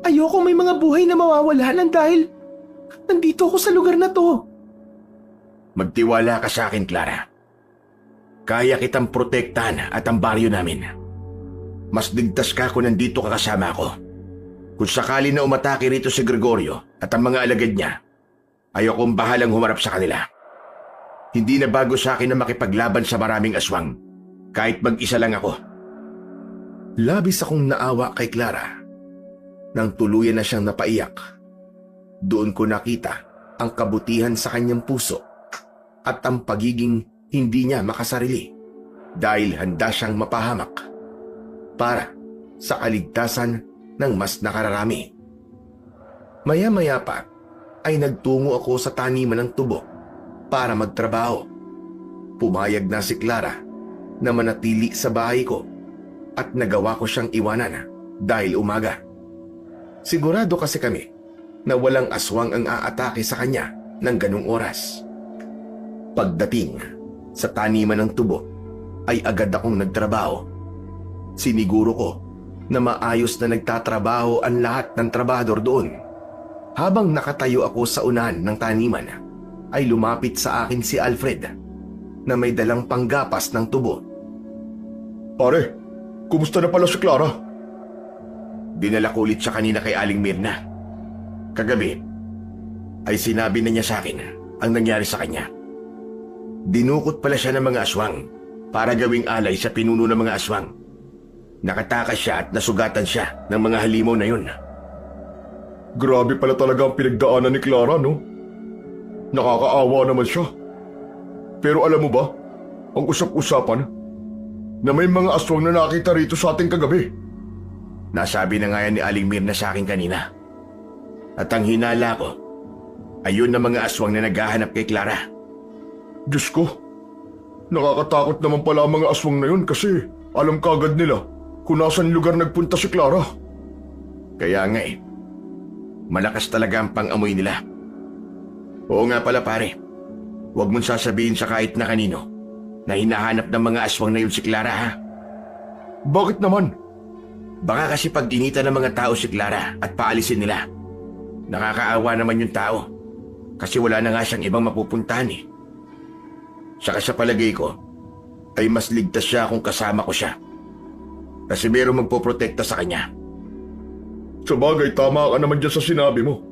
Ayoko may mga buhay na mawawala lang dahil nandito ako sa lugar na to.
Magtiwala ka sa akin, Clara. Kaya kitang protektahan at ang baryo namin. Mas ligtas ka kung nandito ka kasama ko. Kung sakali na umatake rito si Gregorio at ang mga alagad niya, ayokong bahalang humarap sa kanila. Hindi na bago sa akin na makipaglaban sa maraming aswang, kahit mag-isa lang ako.
Labis akong naawa kay Clara. Nang tuluyan na siyang napaiyak, doon ko nakita ang kabutihan sa kanyang puso at ang pagiging hindi niya makasarili dahil handa siyang mapahamak para sa kaligtasan ng mas nakararami. Maya-maya pa ay nagtungo ako sa taniman ng tubo para magtrabaho. pumayag na si Clara na manatili sa bahay ko at nagawa ko siyang iwanan dahil umaga. Sigurado kasi kami na walang aswang ang aatake sa kanya ng ganung oras. Pagdating sa taniman ng tubo ay agad akong nagtrabaho. Siniguro ko na maayos na nagtatrabaho ang lahat ng trabahador doon. Habang nakatayo ako sa unahan ng taniman, ay lumapit sa akin si Alfred na may dalang panggapas ng tubo.
Pare, kumusta na pala si Clara?
Dinala ko ulit siya kanina kay Aling Mirna. Kagabi, ay sinabi na niya sa akin ang nangyari sa kanya. Dinukot pala siya ng mga aswang para gawing alay sa pinuno ng mga aswang. Nakatakas siya at nasugatan siya ng mga halimaw na yun.
Grabe pala talaga ang pinagdaanan ni Clara, no? Nakakaawa naman siya. Pero alam mo ba, ang usap-usapan na may mga aswang na nakita rito sa ating kagabi.
Nasabi na nga yan ni Aling Mirna sa akin kanina. At ang hinala ko, ayun na mga aswang na naghahanap kay Clara.
Diyos ko, nakakatakot naman pala ang mga aswang na yun kasi alam kagad nila kung nasan lugar nagpunta si Clara.
Kaya nga malakas talaga ang pang-amoy nila. Oo nga pala pare, huwag mong sasabihin sa kahit na kanino na hinahanap ng mga aswang na yun si Clara ha.
Bakit naman?
Baka kasi pag dinita ng mga tao si Clara at paalisin nila, nakakaawa naman yung tao kasi wala na nga siyang ibang mapupuntahan eh. Saka sa palagay ko, ay mas ligtas siya kung kasama ko siya. Kasi mayroong magpoprotekta sa kanya.
Sabagay, tama ka naman dyan sa sinabi mo.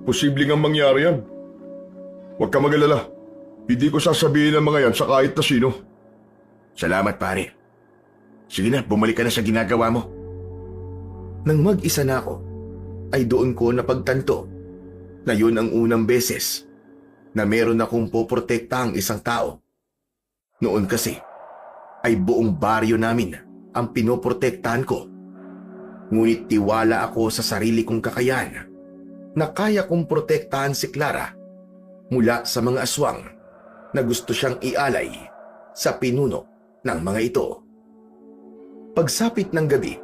Posibleng ang mangyari yan. Huwag ka mag-alala. Hindi ko sasabihin ang mga yan sa kahit na sino.
Salamat pare. Sige na, bumalik ka na sa ginagawa mo.
Nang mag-isa na ako, ay doon ko napagtanto na yun ang unang beses na meron akong poprotektahang isang tao. Noon kasi, ay buong baryo namin ang pinoprotektahan ko. Ngunit tiwala ako sa sarili kong kakayahan na kaya kong protektahan si Clara mula sa mga aswang na gusto siyang ialay sa pinuno ng mga ito. Pagsapit ng gabi,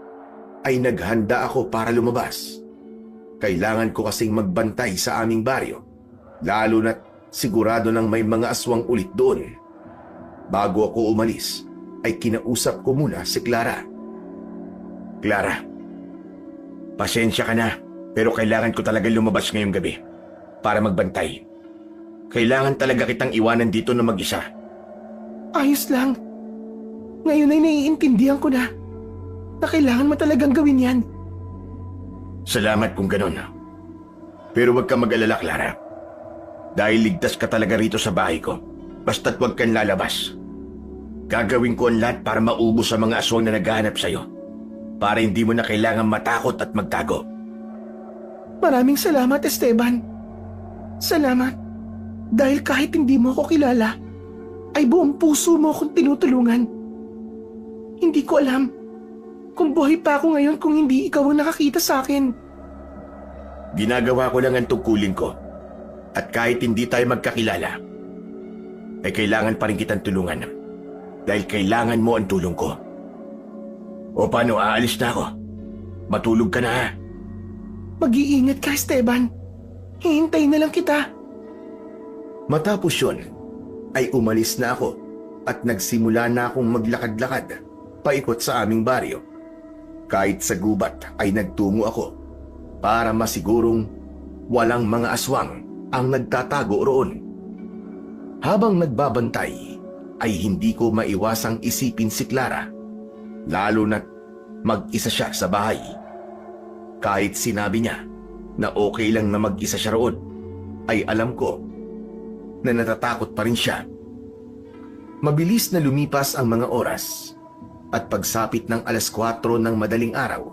ay naghanda ako para lumabas. Kailangan ko kasing magbantay sa aming baryo, lalo na't sigurado nang may mga aswang ulit doon. Bago ako umalis, ay kinausap ko muna si Clara.
Clara, pasensya ka na, pero kailangan ko talaga lumabas ngayong gabi para magbantay. Kailangan talaga kitang iwanan dito na mag-isa.
Ayos lang. Ngayon ay naiintindihan ko na kailangan mo talagang gawin yan.
Salamat kung ganun. Pero huwag kang mag-alala, Clara. Dahil ligtas ka talaga rito sa bahay ko, basta't huwag kang lalabas. Gagawin ko ang lahat para maubos ang mga aswang na naghahanap sa'yo, para hindi mo na kailangan matakot at magtago.
Maraming salamat, Esteban. Salamat. Dahil kahit hindi mo ako kilala, ay buong puso mo akong tinutulungan. Hindi ko alam kung buhay pa ako ngayon kung hindi ikaw ang nakakita sa akin.
Ginagawa ko lang ang tungkulin ko. At kahit hindi tayo magkakilala, ay kailangan pa rin kitang tulungan. Dahil kailangan mo ang tulong ko. O paano, aalis na ako? Matulog ka na ha?
Mag-iingat ka, Esteban. Hihintayin na lang kita.
Matapos yun, ay umalis na ako at nagsimula na akong maglakad-lakad paikot sa aming baryo. Kahit sa gubat ay nagtungo ako para masigurong walang mga aswang ang nagtatago roon. Habang nagbabantay ay hindi ko maiwasang isipin si Clara, lalo na't mag-isa siya sa bahay. Kahit sinabi niya na okay lang na mag-isa siya roon, ay alam ko na natatakot pa rin siya. Mabilis na lumipas ang mga oras at pagsapit ng 4:00 ng madaling araw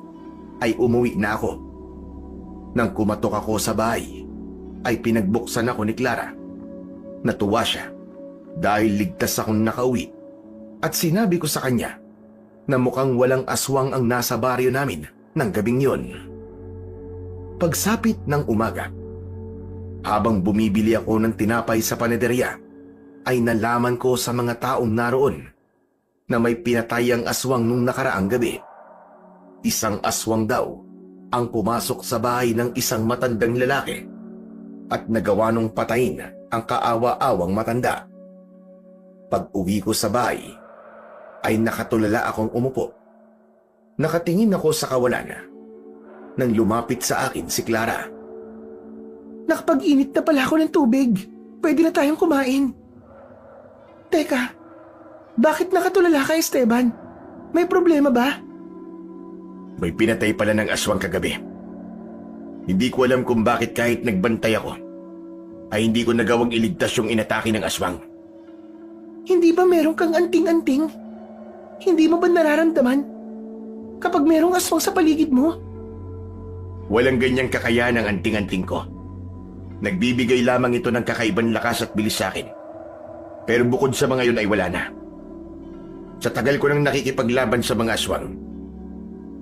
ay umuwi na ako. Nang kumatok ako sa bahay ay pinagbuksan ako ni Clara. Natuwa siya dahil ligtas akong nakauwi at sinabi ko sa kanya na mukhang walang aswang ang nasa baryo namin ng gabing yon. Pagsapit ng umaga, habang bumibili ako ng tinapay sa panaderya, ay nalaman ko sa mga taong naroon na may pinatay ang aswang nung nakaraang gabi. Isang aswang daw ang pumasok sa bahay ng isang matandang lalaki at nagawa nung patayin ang kaawa-awang matanda. Pag-uwi ko sa bahay, ay nakatulala akong umupo. Nakatingin ako sa kawalan nang lumapit sa akin si Clara.
Nakapag-init na pala ako ng tubig. Pwede na tayong kumain. Teka, bakit nakatulala ka, Esteban? May problema ba?
May pinatay pala ng aswang kagabi. Hindi ko alam kung bakit kahit nagbantay ako, ay hindi ko nagawang iligtas yung inatake ng aswang.
Hindi ba meron kang anting-anting? Hindi mo ba nararamdaman kapag merong aswang sa paligid mo?
Walang ganyang kakayahan ng anting-anting ko. Nagbibigay lamang ito ng kakaibang lakas at bilis sa akin. Pero bukod sa mga yun ay wala na. Sa tagal ko nang nakikipaglaban sa mga aswang,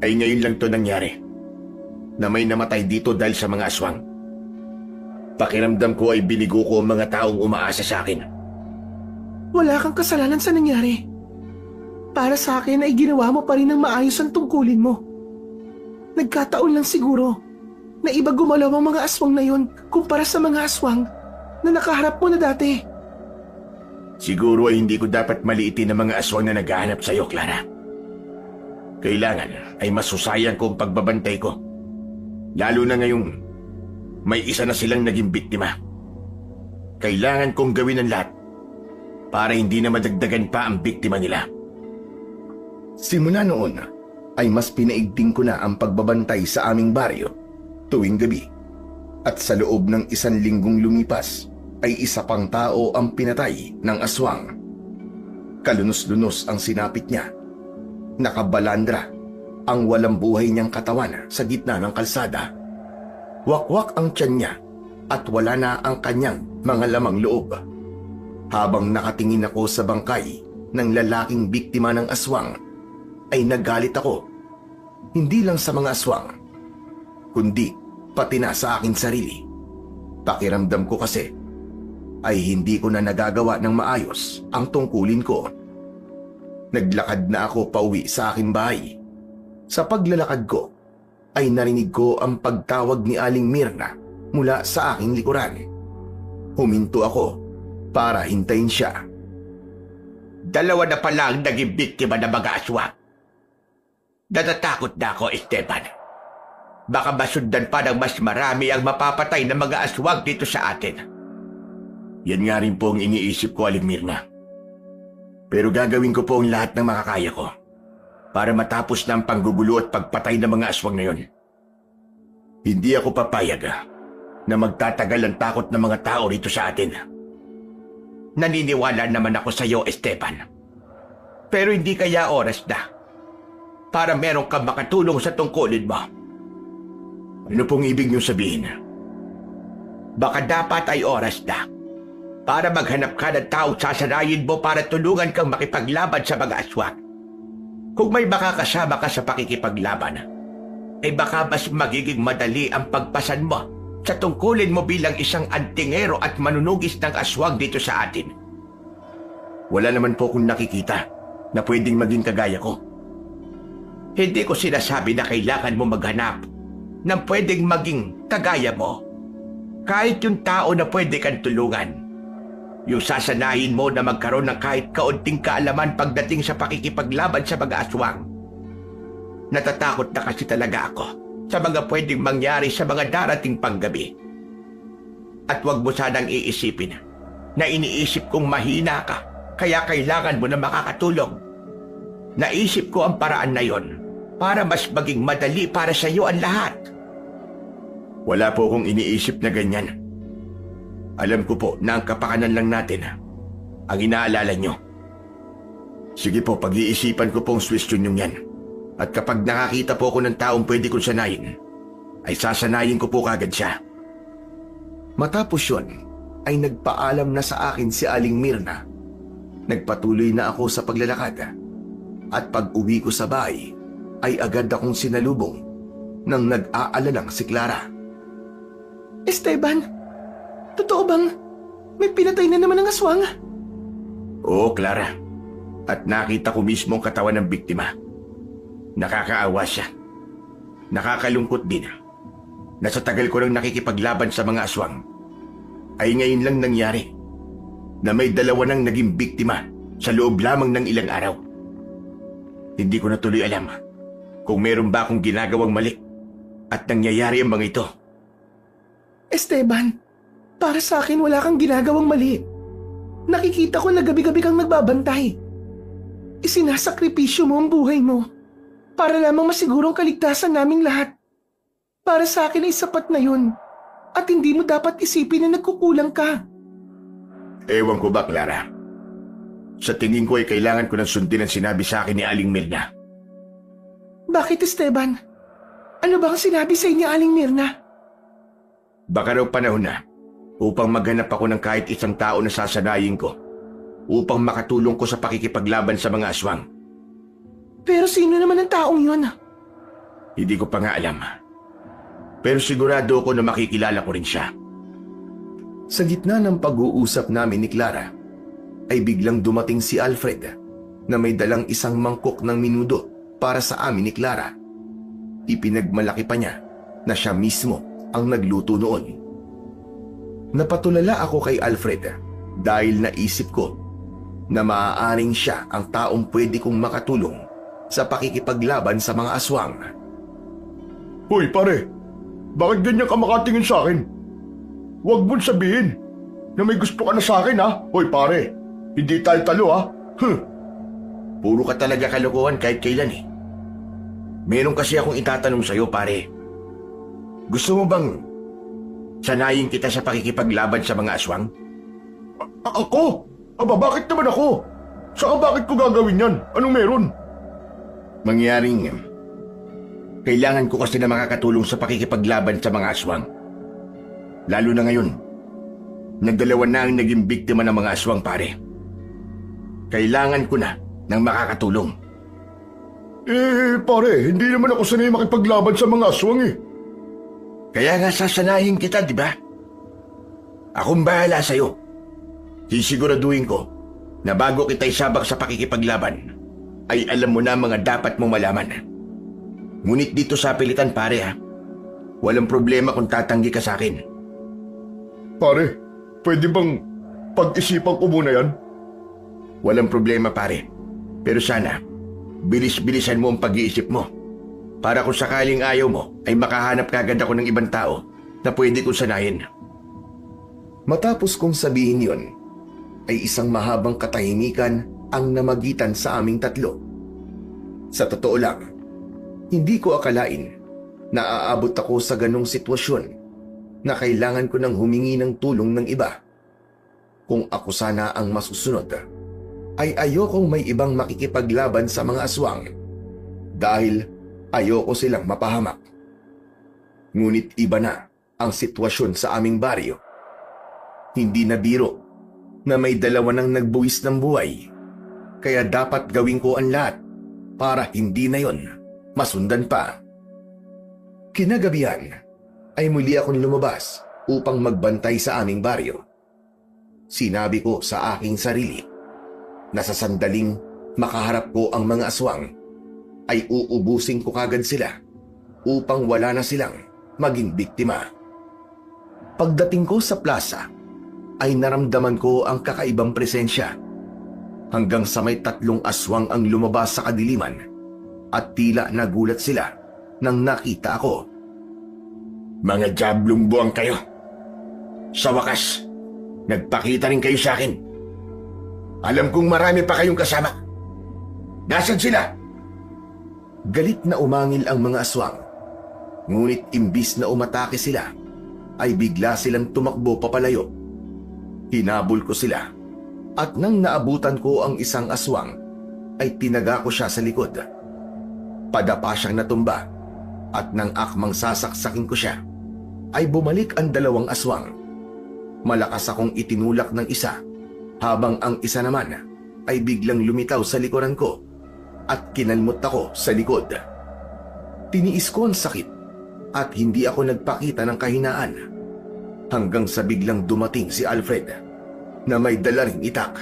ay ngayon lang to nangyari na may namatay dito dahil sa mga aswang. Pakiramdam ko ay binigo ko ang mga taong umaasa sa akin.
Wala kang kasalanan sa nangyari. Para sa akin ay ginawa mo pa rin ng maayos ang tungkulin mo. Nagkataon lang siguro na iba gumalaw ang mga aswang na yun kumpara sa mga aswang na nakaharap mo na dati.
Siguro ay hindi ko dapat maliitin ang mga aswang na naghahanap sa iyo, Clara. Kailangan ay masusayan ko ang pagbabantay ko. Lalo na ngayong may isa na silang naging biktima. Kailangan kong gawin ang lahat para hindi na madagdagan pa ang biktima nila. Simula noon ay mas pinaigting ko na ang pagbabantay sa aming baryo tuwing gabi. At sa loob ng 1 linggong lumipas ay isa pang tao ang pinatay ng aswang. Kalunos-lunos ang sinapit niya. Nakabalandra ang walang buhay niyang katawan sa gitna ng kalsada. Wakwak ang tiyan niya at wala na ang kanyang mga lamang loob. Habang nakatingin ako sa bangkay ng lalaking biktima ng aswang, ay nagalit ako. Hindi lang sa mga aswang, kundi pati na sa aking sarili. Pakiramdam ko kasi ay hindi ko na nagagawa ng maayos ang tungkulin ko. Naglakad na ako pauwi sa aking bahay. Sa paglalakad ko, ay narinig ko ang pagtawag ni Aling Mirna mula sa aking likuran. Huminto ako para hintayin siya.
Dalawa na pala ang naging biktima ng mga aswang. Natatakot na ako, Esteban. Baka masundan pa ng mas marami ang mapapatay ng mga aswang dito sa atin.
Yan nga rin po ang iniisip ko, Aling Mirna. Pero gagawin ko po ang lahat ng makakaya ko para matapos na ang panggugulo at pagpatay ng mga aswang na yon. Hindi ako papayag na magtatagal ang takot ng mga tao rito sa atin.
Naniniwala naman ako sa iyo, Esteban. Pero hindi kaya oras na para meron kang makatulong sa tungkulin mo.
Ano pong ibig niyong sabihin?
Baka dapat ay oras na para maghanap ka ng taong sasanayin mo para tulungan kang makipaglaban sa mga aswang. Kung may makakasama ka sa pakikipaglaban, ay baka mas magiging madali ang pagpasan mo sa tungkulin mo bilang isang antingero at manunugis ng aswang dito sa atin.
Wala naman po akong nakikita na pwedeng maging kagaya ko.
Hindi ko sinasabi na kailangan mo maghanap ng pwedeng maging kagaya mo. Kahit yung tao na pwede kang tulungan. Yung sasanayin mo na magkaroon ng kahit kaunting kaalaman pagdating sa pakikipaglaban sa mga aswang. Natatakot na kasi talaga ako sa mga pwedeng mangyari sa mga darating panggabi. At huwag mo sanang iisipin na iniisip kong mahina ka kaya kailangan mo na makakatulong. Naisip ko ang paraan na yon para mas maging madali para sa iyo ang lahat.
Wala po akong iniisip na ganyan. Alam ko po na ang kapakanan lang natin ang inaalala nyo. Sige po, pag-iisipan ko pong question yung yan. At kapag nakakita po ako ng taong pwede kong sanayin, ay sasanayin ko po kagad siya. Matapos yun, ay nagpaalam na sa akin si Aling Mirna. Nagpatuloy na ako sa paglalakad. At pag-uwi ko sa bahay, ay agad akong sinalubong nang nag-aalalang si Clara.
Esteban, totoo bang may pinatay na naman ng aswang?
Oo, Clara. At nakita ko mismo ang katawan ng biktima. Nakakaawa siya. Nakakalungkot din na sa tagal ko nang nakikipaglaban sa mga aswang, ay ngayon lang nangyari na may dalawa nang naging biktima sa loob lamang ng ilang araw. Hindi ko na tuloy alam kung meron ba akong ginagawang mali at nangyayari ang mga ito.
Esteban, para sa akin wala kang ginagawang mali. Nakikita ko na gabi-gabi kang nagbabantay. Isinasakripisyo mo ang buhay mo para lamang masigurong kaligtasan naming lahat. Para sa akin ay sapat na yun at hindi mo dapat isipin na nagkukulang ka.
Ewan ko ba, Clara? Sa tingin ko ay kailangan ko ng sundin ang sinabi sa akin ni Aling Mirna.
Bakit, Esteban? Ano ba ang sinabi sa inyo, Aling Mirna?
Baka raw panahon na upang maghanap ako ng kahit isang tao na sasanayin ko upang makatulong ko sa pakikipaglaban sa mga aswang.
Pero sino naman ang taong yun?
Hindi ko pa nga alam. Pero sigurado ko na makikilala ko rin siya.
Sa gitna ng pag-uusap namin ni Clara, ay biglang dumating si Alfred na may dalang isang mangkok ng minudo para sa amin ni Clara. Ipinagmalaki pa niya na siya mismo ang nagluto noon. Napatulala ako kay Alfred dahil naisip ko na maaaring siya ang taong pwede kong makatulong sa pakikipaglaban sa mga aswang.
Hoy pare, bakit ganyan ka makatingin sa akin? Huwag mong sabihin na may gusto ka na sa akin ha. Hoy pare, hindi tayo talo ha.
Puro ka talaga kalokohan kahit kailan eh. Meron kasi akong itatanong sa'yo, pare. Gusto mo bang sanayin kita sa pakikipaglaban sa mga aswang?
Ako? Aba, bakit naman ako? Saka bakit ko gagawin yan? Anong meron?
Mangyaring kailangan ko kasi na makakatulong sa pakikipaglaban sa mga aswang. Lalo na ngayon, nagdalawa na ang naging biktima ng mga aswang, pare. Kailangan ko na ng makakatulong.
Pare, hindi naman ako sanay makipaglaban sa mga aswang eh.
Kaya nga sasanayin kita, di ba? Akong bahala sa'yo. Sisiguraduhin ko na bago kita isabak sa pakikipaglaban, ay alam mo na mga dapat mong malaman. Ngunit dito sa pilitan, pare ha, walang problema kung tatanggi ka sa akin.
Pare, pwede bang pag-isipan ko muna yan?
Walang problema, pare. Pero sana, bilis-bilisan mo ang pag-iisip mo. Para kung sakaling ayaw mo, ay makahanap kagad ako ng ibang tao na pwede kong sanayin.
Matapos kong sabihin yon, ay isang mahabang katahimikan ang namagitan sa aming tatlo. Sa totoo lang, hindi ko akalain na aabot ako sa ganong sitwasyon na kailangan ko nang humingi ng tulong ng iba. Kung ako sana ang masusunod, ay ayokong may ibang makikipaglaban sa mga aswang dahil ayoko silang mapahamak. Ngunit iba na ang sitwasyon sa aming baryo. Hindi na biro na may dalawa nang nagbuwis ng buhay, kaya dapat gawin ko ang lahat para hindi na yon masundan pa. Kinagabihan ay muli akong lumabas upang magbantay sa aming baryo. Sinabi ko sa aking sarili na sa sandaling makaharap ko ang mga aswang, ay uubusin ko kagad sila upang wala na silang maging biktima. Pagdating ko sa plaza, ay naramdaman ko ang kakaibang presensya. Hanggang sa may 3 aswang ang lumabas sa kadiliman at tila nagulat sila nang nakita ako.
Mga diablong buwang kayo. Sa wakas, nagpakita rin kayo sa akin. Alam kong marami pa kayong kasama. Nasaan sila?
Galit na umangil ang mga aswang. Ngunit imbis na umatake sila, ay bigla silang tumakbo papalayo. Hinabol ko sila at nang naabutan ko ang isang aswang, ay tinaga ko siya sa likod. Padapa siyang natumba at nang akmang sasaksakin ko siya, ay bumalik ang 2 aswang. Malakas akong itinulak ng isa habang ang isa naman ay biglang lumitaw sa likuran ko at kinalmot ako sa likod. Tiniis ko ang sakit at hindi ako nagpakita ng kahinaan hanggang sa biglang dumating si Alfred na may dala ring itak.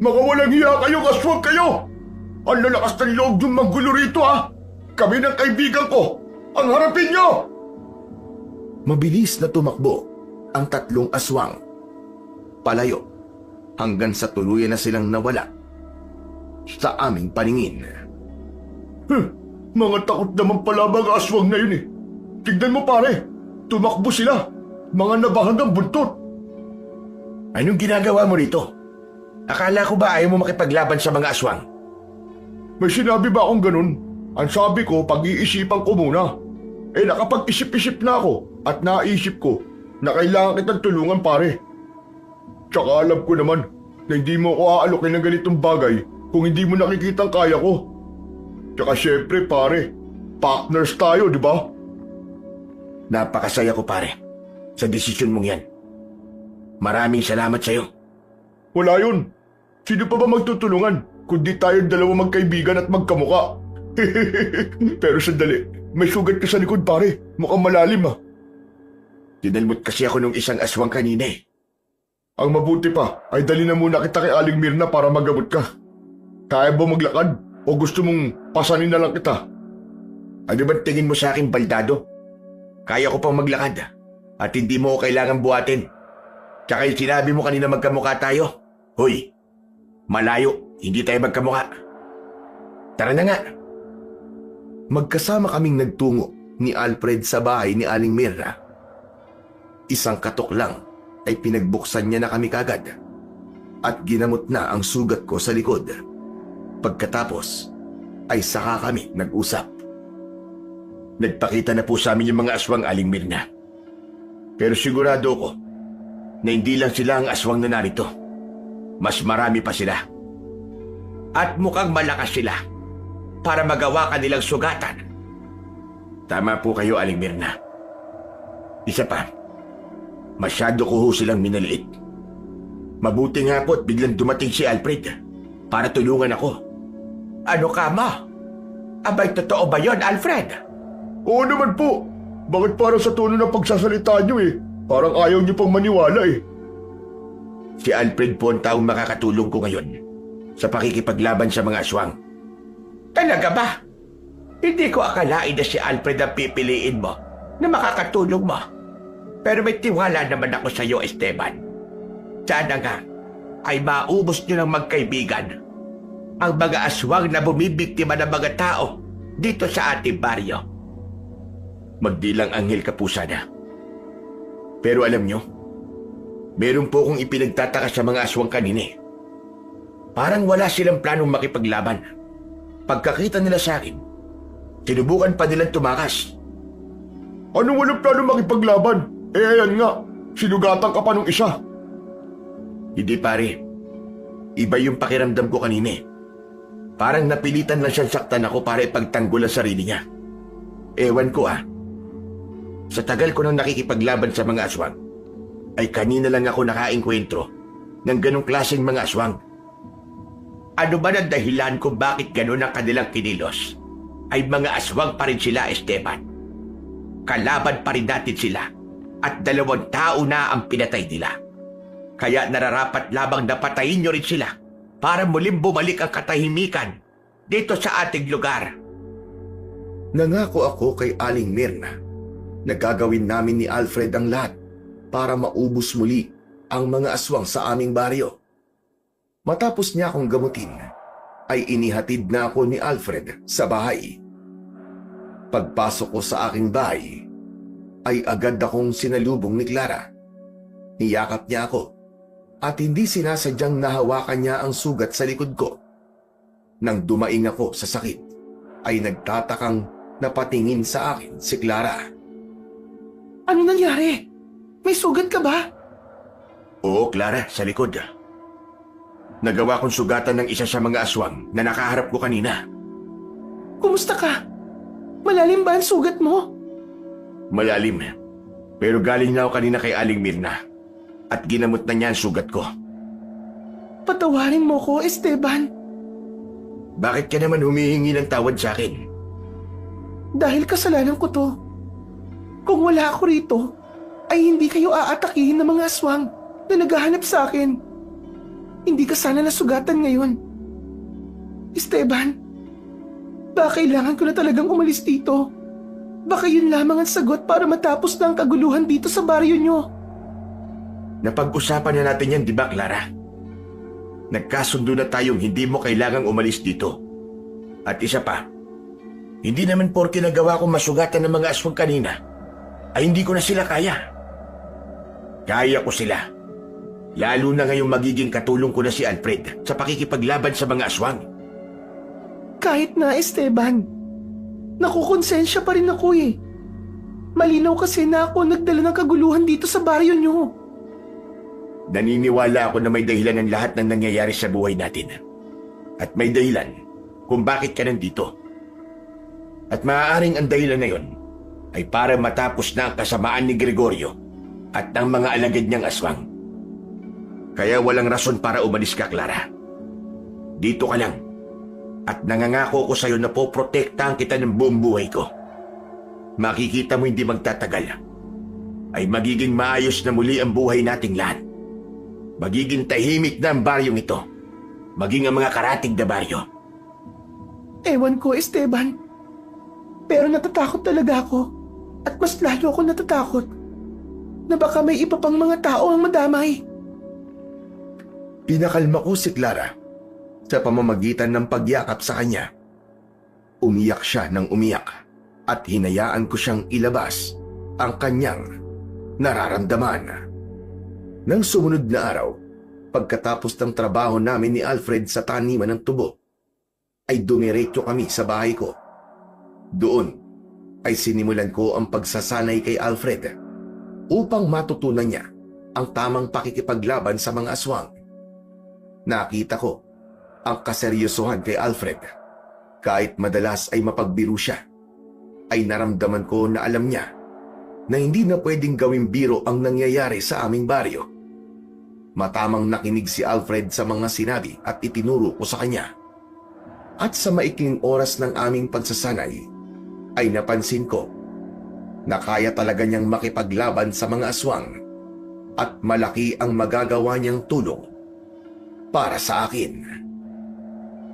Mga walang hiya kayong aswang kayo! Ang lalakas ng loob yung manggulo rito ha! Kami ng kaibigan ko! Ang harapin nyo!
Mabilis na tumakbo ang 3 aswang. Palayo hanggang sa tuluyan na silang nawala sa aming paningin.
Mga takot naman pala mga aswang na yun eh. Tignan mo pare, tumakbo sila. Mga nabahagang buntot.
Anong ginagawa mo rito? Akala ko ba ayaw mo makipaglaban sa mga aswang?
May sinabi ba akong ganun? Ang sabi ko, pag-iisipan ko muna. Nakapag-isip-isip na ako at naisip ko na kailangan kitang tulungan pare. Tsaka alam ko naman na hindi mo ako aalokin ng ganitong bagay kung hindi mo nakikitang kaya ko. Tsaka syempre pare, partners tayo, di ba?
Napakasaya ko pare sa desisyon mong yan. Maraming salamat sa'yo.
Wala yun. Sino pa ba magtutulungan kundi tayo dalawa magkaibigan at magkamuka? Pero sandali, may sugat ka sa likod pare. Mukhang malalim ah.
Dinalmot kasi ako nung isang aswang kanina eh.
Ang mabuti pa ay dali na muna kita kay Aling Mirna para magamot ka. Kaya ba maglakad o gusto mong pasanin na lang kita?
Ano ba tingin mo sa akin, baldado? Kaya ko pang maglakad at hindi mo ko kailangan buhatin. Tsaka yung sinabi mo kanina magkamukha tayo. Hoy, malayo, hindi tayo magkamukha. Tara na nga.
Magkasama kaming nagtungo ni Alfred sa bahay ni Aling Mirna. Isang katok lang ay pinagbuksan niya na kami kagad at ginamot na ang sugat ko sa likod. Pagkatapos ay saka kami nag-usap.
Nagpakita na po sa amin yung mga aswang, Aling Mirna. Pero sigurado ko na hindi lang sila ang aswang na narito. Mas marami pa sila. At mukhang malakas sila para magawa kanilang sugatan. Tama po kayo, Aling Mirna. Isa pa, masyado ko ho silang minaliit. Mabuti nga po at biglang dumating si Alfred para tulungan ako. Ano ka ma? Abay, totoo ba yon, Alfred?
Oo naman po. Bakit parang sa tono ng pagsasalita nyo eh? Parang ayaw nyo pang maniwala eh.
Si Alfred po ang taong makakatulong ko ngayon sa pakikipaglaban sa mga aswang. Talaga ba? Hindi ko akalain na si Alfred ang pipiliin mo na makakatulong mo. Pero may tiwala naman ako sa iyo, Esteban. Sana nga ay maubos niyo ng magkaibigan ang mga aswang na bumibiktima ng mga tao dito sa ating baryo. Magdilang anghel ka po sana. Pero alam nyo, meron po akong ipinagtataka sa mga aswang kanina. Parang wala silang planong makipaglaban. Pagkakita nila sa akin, sinubukan pa nilang tumakas.
Anong walang plano makipaglaban? Ayan nga, sinugatan ka pa nung isa.
Hindi pare, iba yung pakiramdam ko kanina. Parang napilitan lang siyang saktan ako para ipagtanggol ang sarili niya. Ewan ko Sa tagal ko nang nakikipaglaban sa mga aswang, ay kanina lang ako nakaengkwentro ng ganong klaseng mga aswang. Ano ba ang dahilan kung bakit ganon ang kanilang kinilos? Ay mga aswang pa rin sila, Esteban. Kalaban pa rin natin sila at 2 tao na ang pinatay nila. Kaya nararapat lamang na patayin nyo rin sila para muling bumalik ang katahimikan dito sa ating lugar.
Nangako ako kay Aling Mirna na gagawin namin ni Alfred ang lahat para maubos muli ang mga aswang sa aming baryo. Matapos niya akong gamutin, ay inihatid na ako ni Alfred sa bahay. Pagpasok ko sa aking bahay, ay agad akong sinalubong ni Clara. Niyakap niya ako at hindi sinasadyang nahawakan niya ang sugat sa likod ko. Nang dumaing ako sa sakit, ay nagtatakang napatingin sa akin si Clara.
Ano nangyari? May sugat ka ba?
Oo, Clara, sa likod. Nagawa kong sugatan ng isa sa mga aswang na nakaharap ko kanina.
Kumusta ka? Malalim ba ang sugat mo?
Malalim. Pero galing na ako kanina kay Aling Mirna at ginamot na niya ang sugat ko.
Patawarin mo ko, Esteban.
Bakit ka naman humihingi ng tawad sa akin?
Dahil kasalanan ko to. Kung wala ako rito, ay hindi kayo aatakihin ng mga aswang na naghahanap sa akin. hindi ka sana nasugatan ngayon. Esteban, baka kailangan ko na talagang umalis dito. Baka yun lamang ang sagot para matapos na ang kaguluhan dito sa baryo nyo.
Napag-usapan na natin yan, di ba, Clara? Nagkasundo na tayong hindi mo kailangang umalis dito. At isa pa, hindi naman porke nagawa ko masugatan ng mga aswang kanina, ay hindi ko na sila kaya. Kaya ko sila. Lalo na ngayong magiging katulong ko na si Alfred sa pakikipaglaban sa mga aswang.
Kahit na, Esteban, nakukonsensya pa rin ako eh. Malinaw kasi na ako nagdala ng kaguluhan dito sa baryo nyo.
Naniniwala ako na may dahilan ng lahat ng nangyayari sa buhay natin. At may dahilan kung bakit ka nandito. At maaaring ang dahilan na yon ay para matapos na ang kasamaan ni Gregorio at ng mga alagad niyang aswang. Kaya walang rason para umalis ka, Clara. Dito ka lang. At nangangako ko sa'yo na poprotektahan kita ng buong buhay ko. Makikita mo hindi magtatagal. Ay magiging maayos na muli ang buhay nating lahat. Magiging tahimik na ang baryong ito. Maging ang mga karatig na baryo.
Ewan ko, Esteban. Pero natatakot talaga ako. At mas lalo ako natatakot na baka may iba pang mga tao ang madamay.
Pinakalma ko si Clara sa pamamagitan ng pagyakap sa kanya. Umiyak siya ng umiyak at hinayaan ko siyang ilabas ang kanyang nararamdaman. Nang sumunod na araw, pagkatapos ng trabaho namin ni Alfred sa taniman ng tubo, ay dumiretso kami sa bahay ko. Doon ay sinimulan ko ang pagsasanay kay Alfred upang matutunan niya ang tamang pakikipaglaban sa mga aswang. Nakita ko ang kaseryosohan kay Alfred. Kahit madalas ay mapagbiro siya, ay naramdaman ko na alam niya na hindi na pwedeng gawing biro ang nangyayari sa aming baryo. Matamang nakinig si Alfred sa mga sinabi at itinuro ko sa kanya. At sa maikling oras ng aming pagsasanay, ay napansin ko na kaya talaga niyang makipaglaban sa mga aswang at malaki ang magagawa niyang tulong para sa akin.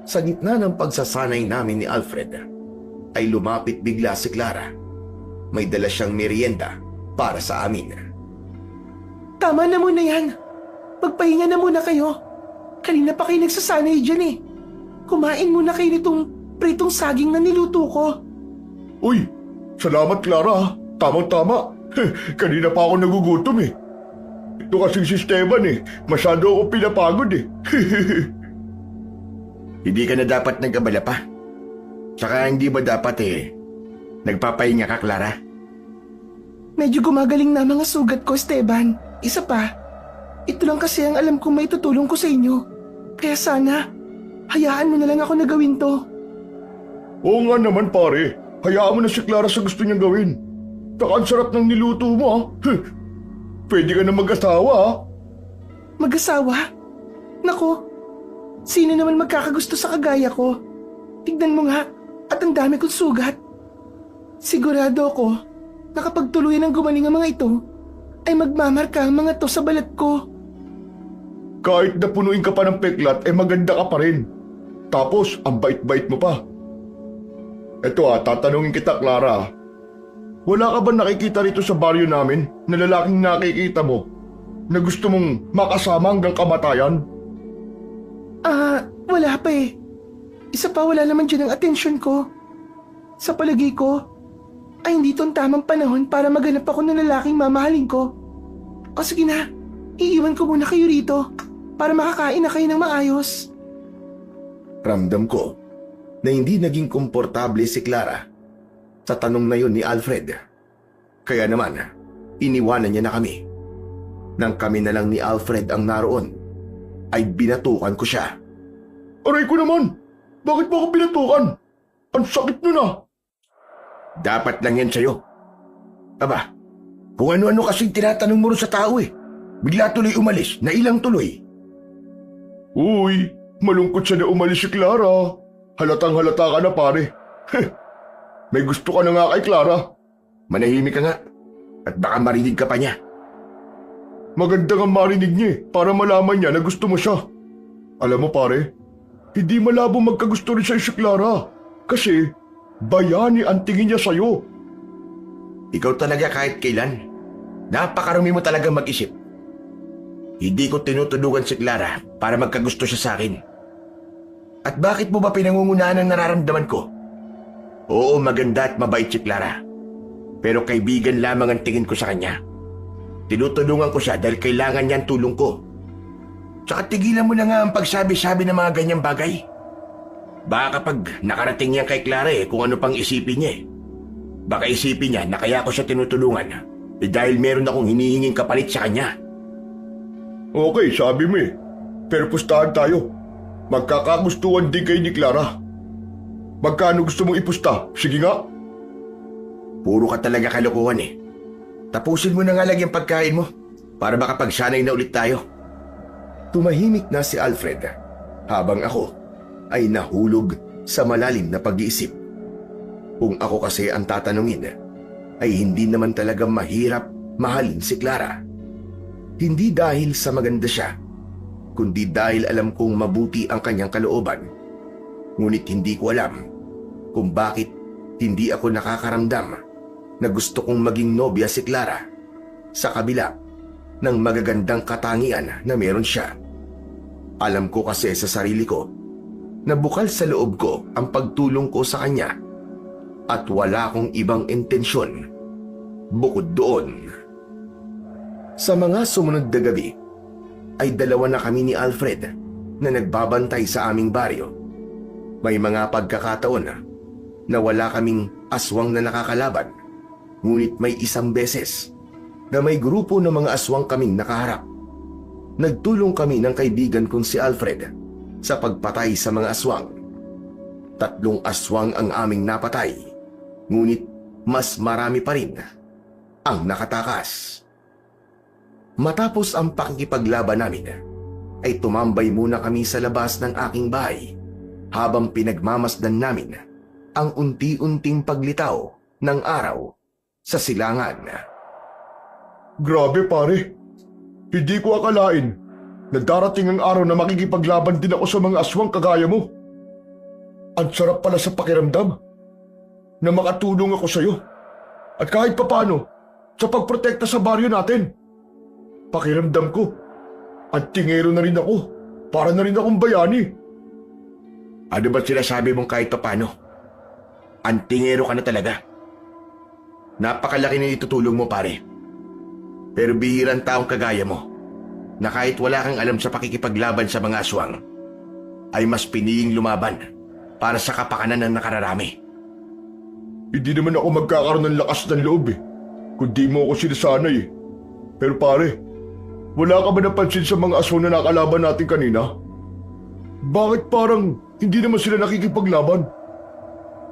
Sa gitna ng pagsasanay namin ni Alfred, ay lumapit bigla si Clara. May dala siyang merienda para sa amin.
Tama na muna yan. Magpahinga na muna kayo. Kanina pa kayo nagsasanay dyan eh. Kumain muna kayo nitong pritong saging na niluto ko.
Uy, salamat Clara. Tamang-tama. Kanina pa ako nagugutom eh. Ito kasi si Esteban eh. Masyado ako pinapagod eh.
Hindi ka na dapat nag-abala pa. Tsaka hindi ba dapat nagpapahinga ka, Clara?
Medyo gumagaling na mga sugat ko, Esteban. Isa pa, ito lang kasi ang alam kong may tutulong ko sa inyo. Kaya sana, hayaan mo na lang ako na gawin to.
Oo nga naman pare. Hayaan mo na si Clara sa gusto niyang gawin. Taka ang sarap ng niluto mo ah. Pwede ka na mag-asawa ah.
Mag-asawa? Nako, sino naman magkakagusto sa kagaya ko? Tignan mo nga, at ang dami kong sugat. Sigurado ako na kapag tuluyan ng gumaling ang mga ito, ay magmamarka ang mga to sa balat ko.
Kahit napunuin ka pa ng peklat, maganda ka pa rin. Tapos, ang bait-bait mo pa. Eto tatanungin kita, Clara. Wala ka ba nakikita rito sa baryo namin na lalaking nakikita mo na gusto mong makasama hanggang kamatayan?
Wala pa eh. Isa pa, wala naman dyan ang atensyon ko. Sa palagay ko, ay hindi to ang tamang panahon para maghanap ako ng lalaking mamahalin ko. O sige na, iiwan ko muna kayo rito para makakain na kayo ng maayos.
Ramdam ko na hindi naging komportable si Clara sa tanong na yun ni Alfred. Kaya naman, iniwanan niya na kami. Nang kami na lang ni Alfred ang naroon, ay binatukan ko siya.
Aray ko naman! Bakit mo ako binatukan? Ang sakit nun ah!
Dapat lang yan sa'yo. Aba, kung ano-ano kasing tinatanong mo rin sa tao Bigla tuloy umalis, na ilang tuloy.
Uy, malungkot siya na umalis si Clara. Halatang halata ka na pare. May gusto ka na nga kay Clara.
Manahimik ka nga, at baka marinig ka pa niya.
Maganda nga marinig niya para malaman niya na gusto mo siya. Alam mo pare, hindi malabo magkagusto rin sa'yo si Clara. Kasi bayani ang tingin niya sa'yo.
Ikaw talaga kahit kailan. Napakarumi mo talaga mag-isip. Hindi ko tinutulungan si Clara para magkagusto siya sa akin. At bakit mo ba pinangungunahan ang nararamdaman ko? Oo, maganda at mabait si Clara. Pero kaibigan lamang ang tingin ko sa kanya. Tinutulungan ko siya dahil kailangan niya ang tulong ko. Tsaka tigilan mo na nga ang pagsabi-sabi ng mga ganyang bagay. Baka kapag nakarating niya kay Clara kung ano pang isipin niya Baka isipin niya na kaya ko siya tinutulungan dahil meron akong hinihinging kapalit sa kanya.
Okay, sabi mo Pero pustahan tayo. Magkakagustuhan din kayo ni Clara. Magkano gusto mong ipusta? Sige nga.
Puro ka talaga kalokohan Tapusin mo na nga lang yung pagkain mo para makapagsanay na ulit tayo.
Tumahimik na si Alfred habang ako ay nahulog sa malalim na pag-iisip. Kung ako kasi ang tatanungin, ay hindi naman talaga mahirap mahalin si Clara. Hindi dahil sa maganda siya, kundi dahil alam kong mabuti ang kanyang kalooban. Ngunit hindi ko alam kung bakit hindi ako nakakaramdam na gusto kong maging nobya si Clara sa kabila ng magagandang katangian na meron siya. Alam ko kasi sa sarili ko na bukal sa loob ko ang pagtulong ko sa kanya at wala akong ibang intensyon bukod doon. Sa mga sumunod na gabi ay dalawa na kami ni Alfred na nagbabantay sa aming baryo. May mga pagkakataon na wala kaming aswang na nakakalaban, ngunit may isang beses na may grupo ng mga aswang kaming nakaharap. Nagtulong kami ng kaibigan kong si Alfred sa pagpatay sa mga aswang. 3 aswang ang aming napatay, ngunit mas marami pa rin ang nakatakas. Matapos ang pakikipaglaban namin, ay tumambay muna kami sa labas ng aking bahay habang pinagmamasdan namin ang unti-unting paglitaw ng araw sa silangan.
Grabe pare. Hindi ko akalain na darating ang araw na makikipaglaban din ako sa mga aswang kagaya mo. Ang sarap pala sa pakiramdam na makatulong ako sa iyo. At kahit papano, sa pagprotekta sa baryo natin. Pakiramdam ko, at tingero na rin ako, para na rin akong bayani.
Ano ba sinasabi mong kahit papano? Antingero ka na talaga. Napakalaki na itutulong mo pare. Pero bihirang taong kagaya mo, na kahit wala kang alam sa pakikipaglaban sa mga aswang, ay mas piniling lumaban para sa kapakanan ng nakararami.
Hindi naman ako magkakaroon ng lakas ng loob kundi mo ako sinasanay Pero pare, wala ka ba napansin sa mga aswang na nakalaban natin kanina? Bakit parang hindi naman sila nakikipaglaban?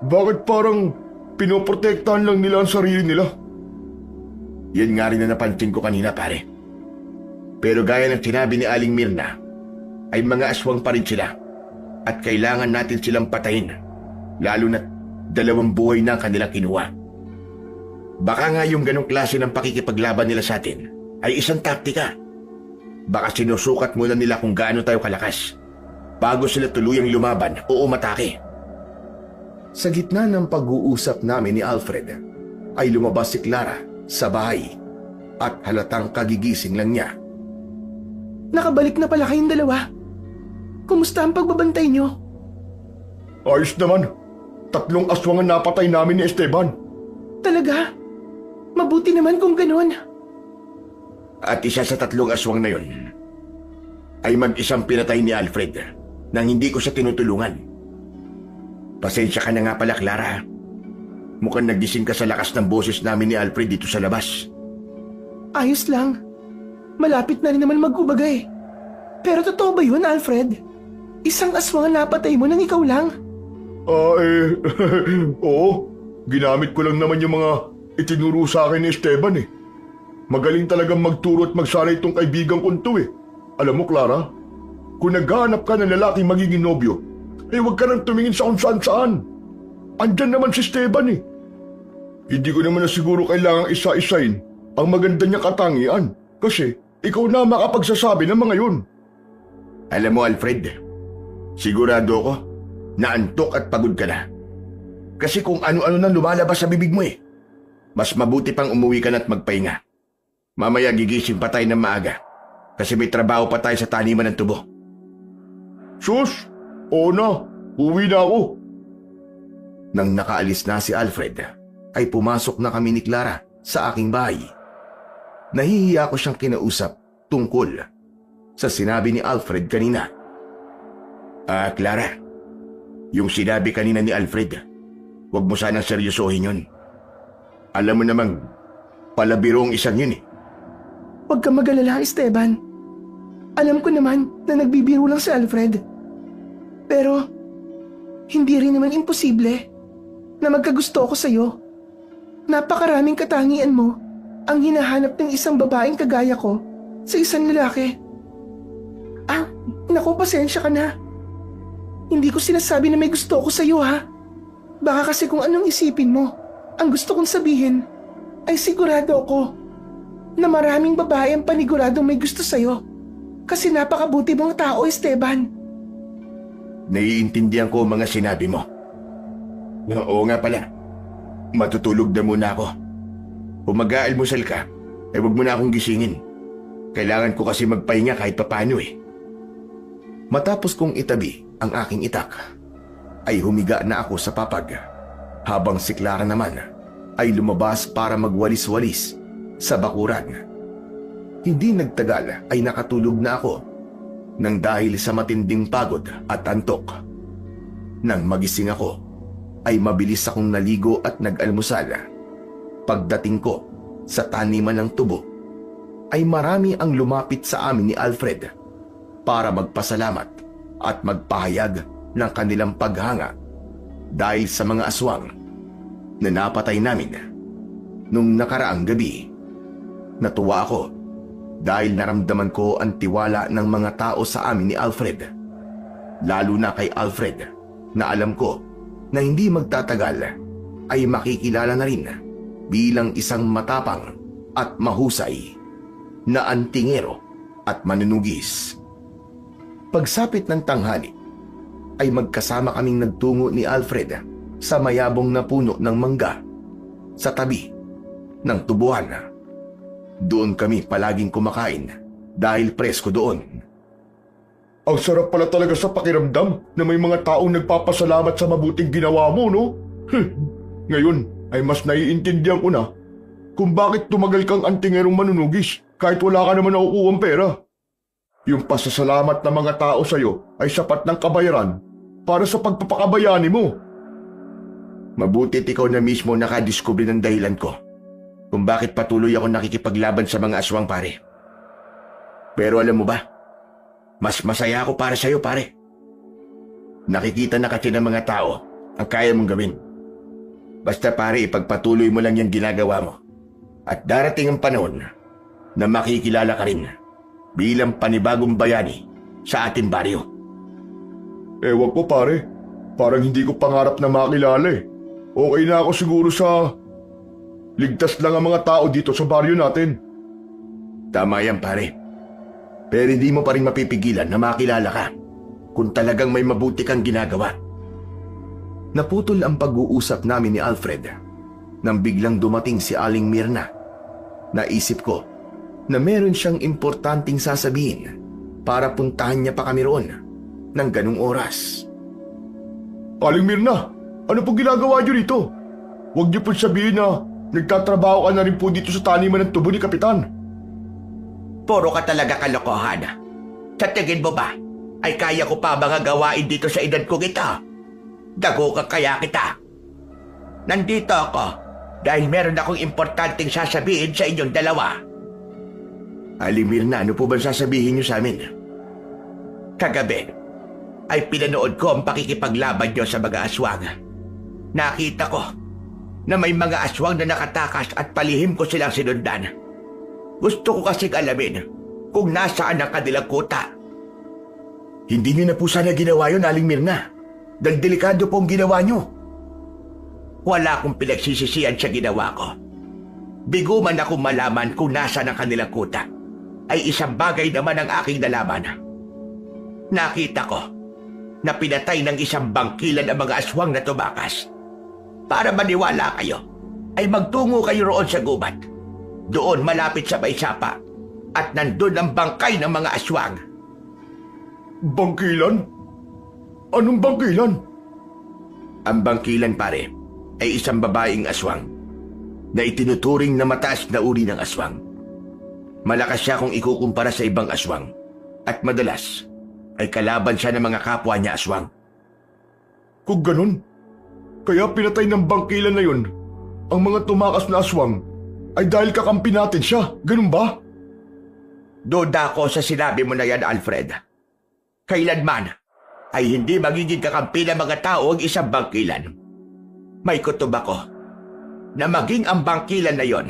Bakit parang pinoprotektahan lang nila ang sarili nila?
Yan nga rin na napansin ko kanina pare. Pero gaya ng sinabi ni Aling Mirna, ay mga aswang pa rin sila at kailangan natin silang patayin, lalo na't 2 buhay na ang kanilang kinuha. Baka nga yung ganong klase ng pakikipaglaban nila sa atin ay isang taktika. Baka sinusukat muna nila kung gaano tayo kalakas bago sila tuluyang lumaban o umatake.
Sa gitna ng pag-uusap namin ni Alfred, ay lumabas si Clara sa bahay at halatang kagigising lang niya.
Nakabalik na pala kayong dalawa. Kumusta ang pagbabantay niyo?
Ayos naman. 3 aswang ang napatay namin ni Esteban.
Talaga? Mabuti naman kung ganun.
At isa sa 3 aswang na yun ay mag-isang pinatay ni Alfred nang hindi ko siya tinutulungan. Pasensya ka na nga pala, Clara. Mukhang nagising ka sa lakas ng boses namin ni Alfred dito sa labas.
Ayos lang. Malapit na rin naman mag-ubaga Pero totoo ba yun, Alfred? Isang aswang ang napatay mo nang ikaw lang?
Oo. Ginamit ko lang naman yung mga itinuro sa akin ni Esteban Magaling talagang magturo at magsanay itong kaibigan ko to Alam mo, Clara, kung naghahanap ka ng lalaking magiging nobyo, huwag ka nang tumingin sa kung saan-saan. Andyan naman si Esteban Hindi ko naman na siguro kailangang isa-isain ang maganda niyang katangian kasi ikaw na makapagsasabi ng mga yun. Alam mo, Alfred, sigurado ako na antok at pagod ka na. Kasi kung ano-ano nang lumalabas sa bibig mo eh. Mas mabuti pang umuwi ka na at magpahinga. Mamaya gigising pa tayo ng maaga kasi may trabaho pa tayo sa taniman ng tubo. Sus! Oo na! Uwi na ako!
Nang nakaalis na si Alfred, ay pumasok na kami ni Clara sa aking bahay. Nahihiya ko siyang kinausap tungkol sa sinabi ni Alfred kanina.
Clara, yung sinabi kanina ni Alfred, huwag mo sanang seryosohin yun. Alam mo namang palabirong isang yun eh.
Huwag kang mag-alala, Esteban. Alam ko naman na nagbibiro lang si Alfred. Pero, hindi rin naman imposible na magkagusto ako sa'yo. Napakaraming katangian mo ang hinahanap ng isang babaeng kagaya ko sa isang lalaki. Naku, pasensya ka na. Hindi ko sinasabi na may gusto ako sa'yo, ha? Baka kasi kung anong isipin mo, ang gusto kong sabihin ay sigurado ako na maraming babae ang paniguradong may gusto sa'yo. Kasi napakabuti mong tao, Esteban.
Naiintindihan ko ang mga sinabi mo. Oo nga pala, matutulog na muna ako. Kung mag-aalmusal ka, ay huwag mo na akong gisingin. Kailangan ko kasi magpahinga kahit papano eh.
Matapos kong itabi ang aking itak, ay humiga na ako sa papag, habang si Clara naman ay lumabas para magwalis-walis sa bakuran. Hindi nagtagal ay nakatulog na ako nang dahil sa matinding pagod at antok. Nang magising ako, ay mabilis akong naligo at nag-almusal. Pagdating ko sa taniman ng tubo, ay marami ang lumapit sa amin ni Alfred para magpasalamat at magpahayag ng kanilang paghanga dahil sa mga aswang na napatay namin nung nakaraang gabi. Natuwa ako dahil naramdaman ko ang tiwala ng mga tao sa amin ni Alfred, lalo na kay Alfred na alam ko na hindi magtatagal ay makikilala na rin bilang isang matapang at mahusay na antingero at manunugis. Pagsapit ng tanghali ay magkasama kaming nagtungo ni Alfred sa mayabong na puno ng mangga sa tabi ng tubuhan. Doon kami palaging kumakain dahil presko doon.
Ang sarap pala talaga sa pakiramdam na may mga taong nagpapasalamat sa mabuting ginawa mo, no? Ngayon ay mas naiintindihan ko na kung bakit tumagal kang antingerong manunugis kahit wala ka naman nakukuhang pera. Yung pasasalamat ng mga tao sa'yo ay sapat ng kabayaran para sa pagpapakabayani mo. Mabutit ikaw na mismo nakadiskubre ng dahilan ko kung bakit patuloy ako nakikipaglaban sa mga aswang, pare. Pero alam mo ba, mas masaya ako para sa'yo, pare. Nakikita na kasi ng mga tao ang kaya mong gawin. Basta pare, ipagpatuloy mo lang yung ginagawa mo. At darating ang panahon na makikilala ka rin bilang panibagong bayani sa ating baryo. Ewan ko, pare. Parang hindi ko pangarap na makilala eh. Okay na ako siguro sa ligtas lang ang mga tao dito sa baryo natin. Tama yan, pare. Pero hindi mo pa rin mapipigilan na makilala ka kung talagang may mabuti kang ginagawa.
Naputol ang pag-uusap namin ni Alfred nang biglang dumating si Aling Mirna. Naisip ko na meron siyang importanteng sasabihin para puntahan niya pa kami roon ng ganung oras.
Aling Mirna, ano pong ginagawa niyo rito? Huwag niyo pong sabihin na nagtatrabaho ka na rin po dito sa taniman ng tubo ni Kapitan.
Puro ka talaga kalokohan. Sa tingin mo ba, ay kaya ko pa mga gawain dito sa edad kong ito? Dago ka kaya kita. Nandito ako dahil meron akong importanteng sasabihin sa inyong dalawa.
Aling Mirna, ano po ba sasabihin niyo sa amin?
Kagabi ay pinanood ko ang pakikipaglaban niyo sa mga aswang. Nakita ko na may mga aswang na nakatakas at palihim ko silang sinundan. Gusto ko kasing alamin kung nasaan ang kanilang kuta.
Hindi niyo na po sana ginawa yun, Aling Mirna. Dahil delikado po ang ginawa niyo.
Wala akong pinagsisisihan sa ginawa ko. Bigo man akong malaman kung nasaan ang kanilang kuta, ay isang bagay naman ang aking nalaman. nakita ko na pinatay ng isang bangkilan ang mga aswang na tumakas. Para maniwala kayo, ay magtungo kayo roon sa gubat. Doon malapit sa may sapa at nandun ang bangkay ng mga aswang.
Bangkilan? Anong bangkilan?
Ang bangkilan, pare, ay isang babaeng aswang na itinuturing na mataas na uri ng aswang. Malakas siya kung ikukumpara sa ibang aswang at madalas ay kalaban siya ng mga kapwa niya aswang.
Kung ganun, kaya pinatay ng bangkilan na yun ang mga tumakas na aswang ay dahil kakampi natin siya, ganun ba?
Duda ko sa sinabi mo na yan, Alfred. Kailanman ay hindi magiging kakampi ng mga tao ang isang bangkilan. May kutob ako na maging ang bangkilan na yon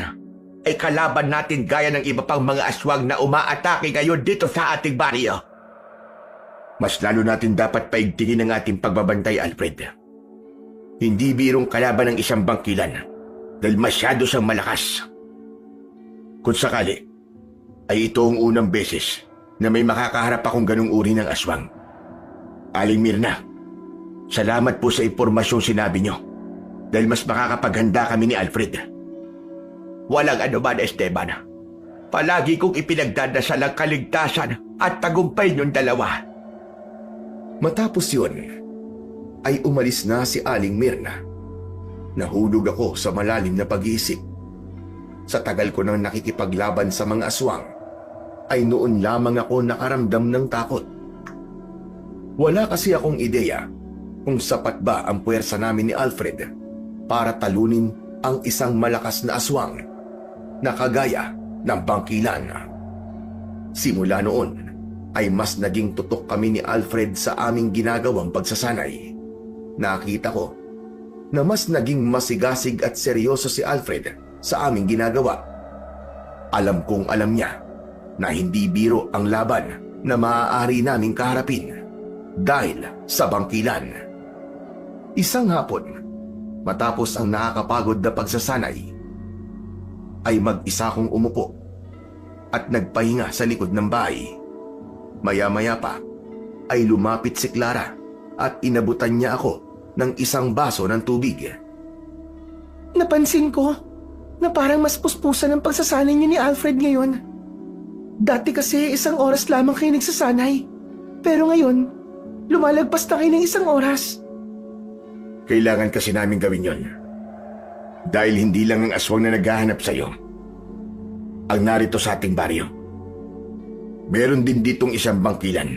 ay kalaban natin gaya ng iba pang mga aswang na umaatake ngayon dito sa ating baryo. Mas lalo natin dapat paigtingin ang ating pagbabantay, Alfred. Hindi birong kalaban ng isang bangkilan dahil masyado siyang malakas. Kung sakali, ay ito ang unang beses na may makakaharap akong ganung uri ng aswang. Aling Mirna, salamat po sa impormasyong sinabi niyo dahil mas makakapaghanda kami ni Alfred. Walang anuman, Esteban. Palagi kong ipinagdadasal ang kaligtasan at tagumpay niyong dalawa.
Matapos yun, ay umalis na si Aling Mirna. Nahulog ako sa malalim na pag-iisip. Sa tagal ko nang nakikipaglaban sa mga aswang, ay noon lamang ako nakaramdam ng takot. Wala kasi akong ideya kung sapat ba ang puwersa namin ni Alfred para talunin ang isang malakas na aswang na kagaya ng bangkilan. Simula noon ay mas naging tutok kami ni Alfred sa aming ginagawang pagsasanay. Nakita ko na mas naging masigasig at seryoso si Alfred sa aming ginagawa. Alam kong alam niya na hindi biro ang laban na maaari naming kaharapin dahil sa bangkilan. Isang hapon, matapos ang nakakapagod na pagsasanay, ay mag-isa kong umupo at nagpahinga sa likod ng bahay. Maya-maya pa ay lumapit si Clara at inabutan niya ako ng isang baso ng tubig.
Napansin ko na parang mas puspusan ang pagsasanay niyo ni Alfred ngayon. Dati kasi 1 oras lamang kayo nagsasanay. Pero ngayon, lumalagpas na kayo ng 1 oras.
Kailangan kasi namin gawin yon. Dahil hindi lang ang aswang na naghahanap sa'yo ang narito sa ating baryo. Meron din ditong isang bangkilan.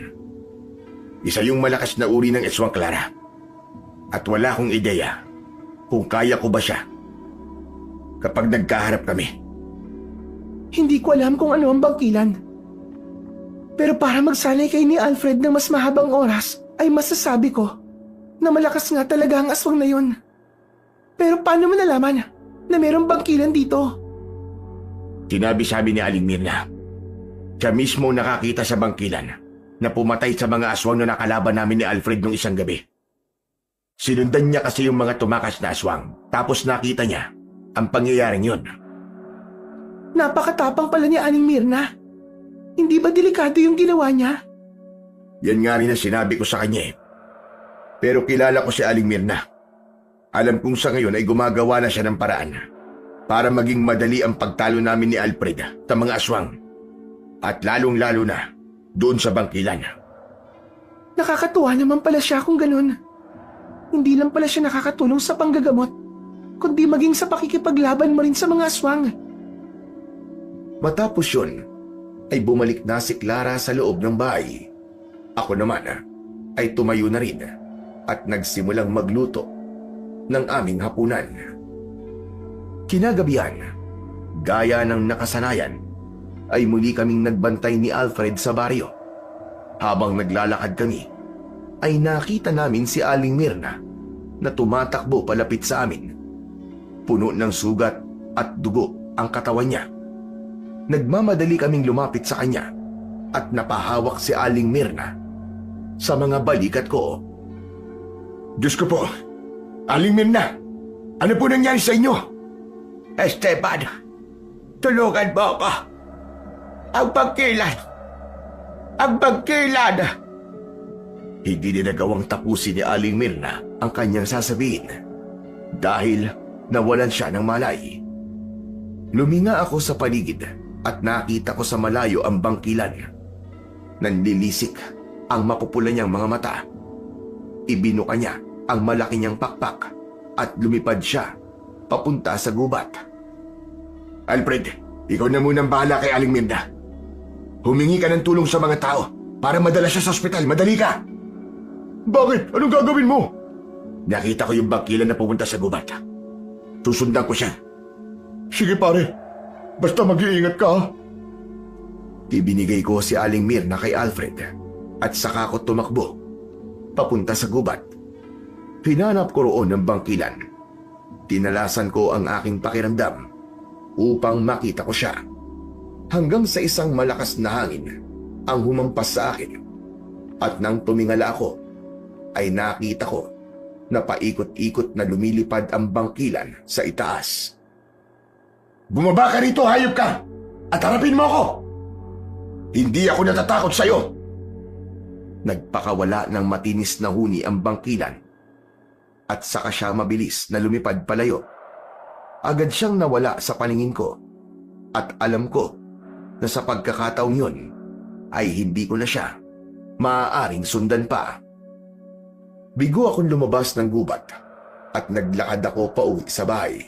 Isa yung malakas na uri ng aswang, Clara. At wala akong ideya kung kaya ko ba siya kapag nagkaharap kami.
Hindi ko alam kung ano ang bangkilan. Pero para magsanay kayo ni Alfred ng mas mahabang oras, ay masasabi ko na malakas nga talaga ang aswang na yun. Pero paano mo nalaman na mayroong bangkilan dito?
Sinabi sa amin ni Aling Mirna. Siya mismo nakakita sa bangkilan na pumatay sa mga aswang na nakalaban namin ni Alfred nung isang gabi. Sinundan niya kasi yung mga tumakas na aswang, tapos nakita niya ang pangyayaring yun.
Napakatapang pala ni Aling Mirna. Hindi ba delikado yung ginawa niya?
Yan nga rin ang sinabi ko sa kanya eh. Pero kilala ko si Aling Mirna. Alam kong sa ngayon ay gumagawa na siya ng paraan para maging madali ang pagtalo namin ni Alfred sa mga aswang. At lalong-lalo na doon sa bangkilan.
Nakakatuwa naman pala siya kung ganun. Hindi lang pala siya nakakatulong sa panggagamot, kundi maging sa pakikipaglaban mo rin sa mga aswang.
Matapos yun, ay bumalik na si Clara sa loob ng bahay. Ako naman ay tumayo na rin at nagsimulang magluto ng aming hapunan. Kinagabihan, gaya ng nakasanayan, ay muli kaming nagbantay ni Alfred sa baryo. Habang naglalakad kami, ay nakita namin si Aling Mirna na tumatakbo palapit sa amin. Puno ng sugat at dugo ang katawan niya. Nagmamadali kaming lumapit sa kanya at napahawak si Aling Mirna sa mga balikat ko.
Diyos ko po, Aling Mirna, ano po nangyari sa inyo? Esteban, tulungan mo ako. Ang bangkilan!
Hindi din nagawang tapusin ni Aling Mirna ang kanyang sasabihin dahil nawalan siya ng malay. Luminga ako sa paligid at nakita ko sa malayo ang bangkilan. Nanlilisik ang mapupula niyang mga mata. Ibinuka niya ang malaki niyang pakpak at lumipad siya papunta sa gubat. Alfred, ikaw na munang bahala kay Aling Mirna. Humingi ka ng tulong sa mga tao para madala siya sa ospital. Madali ka!
Bakit? Anong gagawin mo?
Nakita ko yung bangkilan na pumunta sa gubat. Susundan ko siya.
Sige pare, basta mag-iingat ka ha.
Ibinigay ko si Aling Mirna kay Alfred at saka ko tumakbo papunta sa gubat. Hinanap ko roon ng bangkilan. Tinalasan ko ang aking pakiramdam upang makita ko siya. Hanggang sa isang malakas na hangin ang humampas sa akin. At nang tumingala ako, ay nakita ko na paikot-ikot na lumilipad ang bangkilan sa itaas. Bumaba ka rito, hayop ka! At harapin mo ako! Hindi ako natatakot sa'yo! Nagpakawala ng matinis na huni ang bangkilan at saka siya mabilis na lumipad palayo. Agad siyang nawala sa paningin ko at alam ko na sa pagkakataong yun ay hindi ko na siya maaaring sundan pa. Bigo akong lumabas ng gubat at naglakad ako pauwi sa bahay.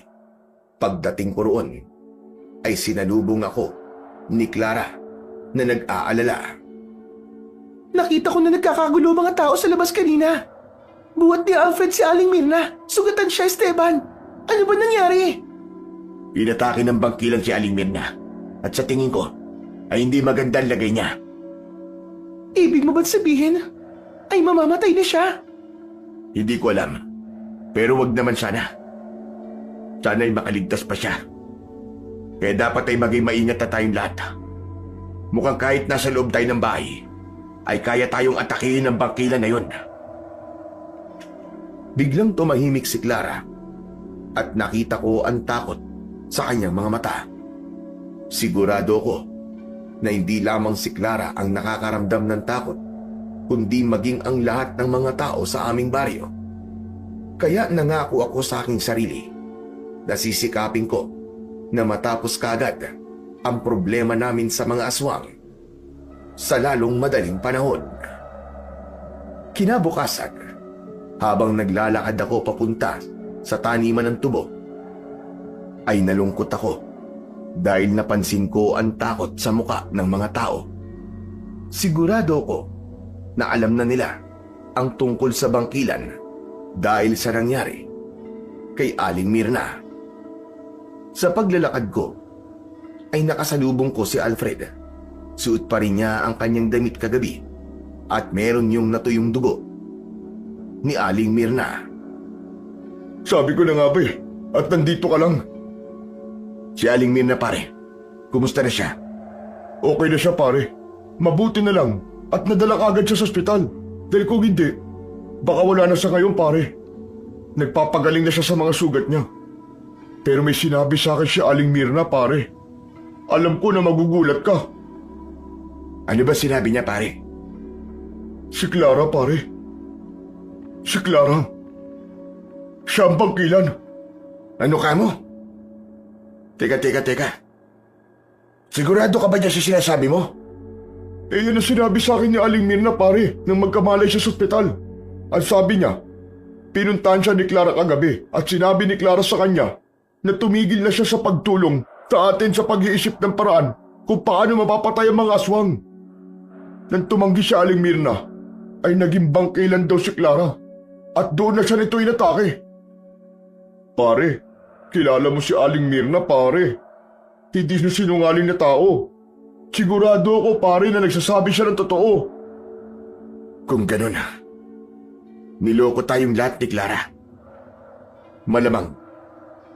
Pagdating ko roon ay sinalubong ako ni Clara na nag-aalala.
Nakita ko na nagkakagulo mga tao sa labas kanina. Buhat ni Alfred si Aling Mirna. Sugatan siya, Esteban. Ano ba nangyari?
Inatake ng bangkilan si Aling Mirna at sa tingin ko ay hindi maganda ang lagay niya.
Ibig mo ba't sabihin ay mamamatay na siya?
Hindi ko alam, pero wag naman sana. Sana'y makaligtas pa siya. Kaya dapat ay maging maingat na tayong lahat. Mukhang kahit nasa loob tayo ng bahay, ay kaya tayong atakihin ng bangkilan na yun. Biglang tumahimik si Clara at nakita ko ang takot sa kanyang mga mata. Sigurado ko na hindi lamang si Clara ang nakakaramdam ng takot, kundi maging ang lahat ng mga tao sa aming baryo. Kaya nangako ako sa aking sarili na sisikapin ko na matapos kaagad ang problema namin sa mga aswang sa lalong madaling panahon. Kinabukasan, habang naglalakad ako papunta sa taniman ng tubo, ay nalungkot ako dahil napansin ko ang takot sa muka ng mga tao. Sigurado ko na alam na nila ang tungkol sa bangkilan dahil sa nangyari kay Aling Mirna. Sa paglalakad ko, ay nakasalubong ko si Alfred. Suot pa rin niya ang kanyang damit kagabi at meron yung natuyong dugo ni Aling Mirna.
Sabi ko na nga ba at nandito ka lang.
Si Aling Mirna pare, kumusta na siya?
Okay na siya pare, mabuti na lang at nadala agad siya sa ospital. Dahil kung hindi, baka wala na siya ngayon pare. Nagpapagaling na siya sa mga sugat niya. Pero may sinabi sa akin si Aling Mirna pare. Alam ko na magugulat ka.
Ano ba sinabi niya pare?
Si Clara pare. Si Clara. Siya ang bangkilan.
Ano ka mo? Teka. Sigurado ka ba niya sa sinasabi mo?
Yan ang sinabi sa akin ni Aling Mirna pare nang magkamalay siya sa ospital. At sabi niya, pinuntahan siya ni Clara kagabi at sinabi ni Clara sa kanya na tumigil na siya sa pagtulong sa atin sa pag-iisip ng paraan kung paano mapapatay ang mga aswang. Nang tumanggi si Aling Mirna, ay naging bangkilan daw si Clara at doon na siya nito inatake. Pare, kilala mo si Aling Mirna pare. Hindi siya sinungaling na tao. Sigurado ako pare na nagsasabi siya ng totoo.
Kung ganun, niloko tayong lahat ni Clara. Malamang,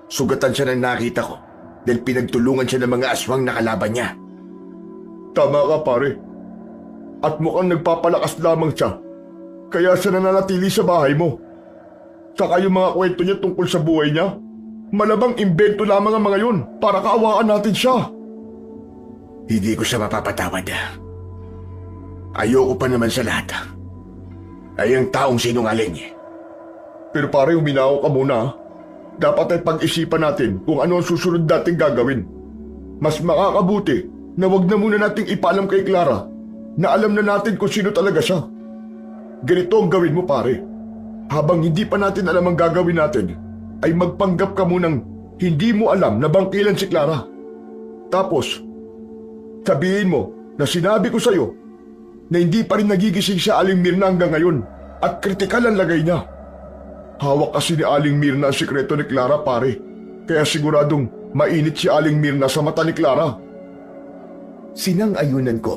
sugatan siya ng nakita ko dahil pinagtulungan siya ng mga aswang na kalaban niya.
Tama ka pare. At mukhang nagpapalakas lamang siya. Kaya siya nananatili sa bahay mo. Saka yung mga kwento niya tungkol sa buhay niya, malamang imbento lamang ang mga yun para kaawaan natin siya.
Hindi ko siya mapapatawad. Ayoko pa naman sa lahat. ay ang taong sinungaling.
Pero pare, huminahon ka muna. Dapat ay pag-isipan natin kung ano ang susunod nating gagawin. Mas makakabuti na wag na muna nating ipaalam kay Clara na alam na natin kung sino talaga siya. Ganito ang gawin mo, pare. Habang hindi pa natin alam ang gagawin natin, ay magpanggap ka munang hindi mo alam na bangkilan si Clara. Tapos, sabihin mo na sinabi ko sa'yo na hindi pa rin nagigising si Aling Mirna hanggang ngayon at kritikal ang lagay niya. Hawak kasi ni Aling Mirna ang sikreto ni Clara, pare. Kaya siguradong mainit si Aling Mirna sa mata ni Clara.
Sinang-ayunan ko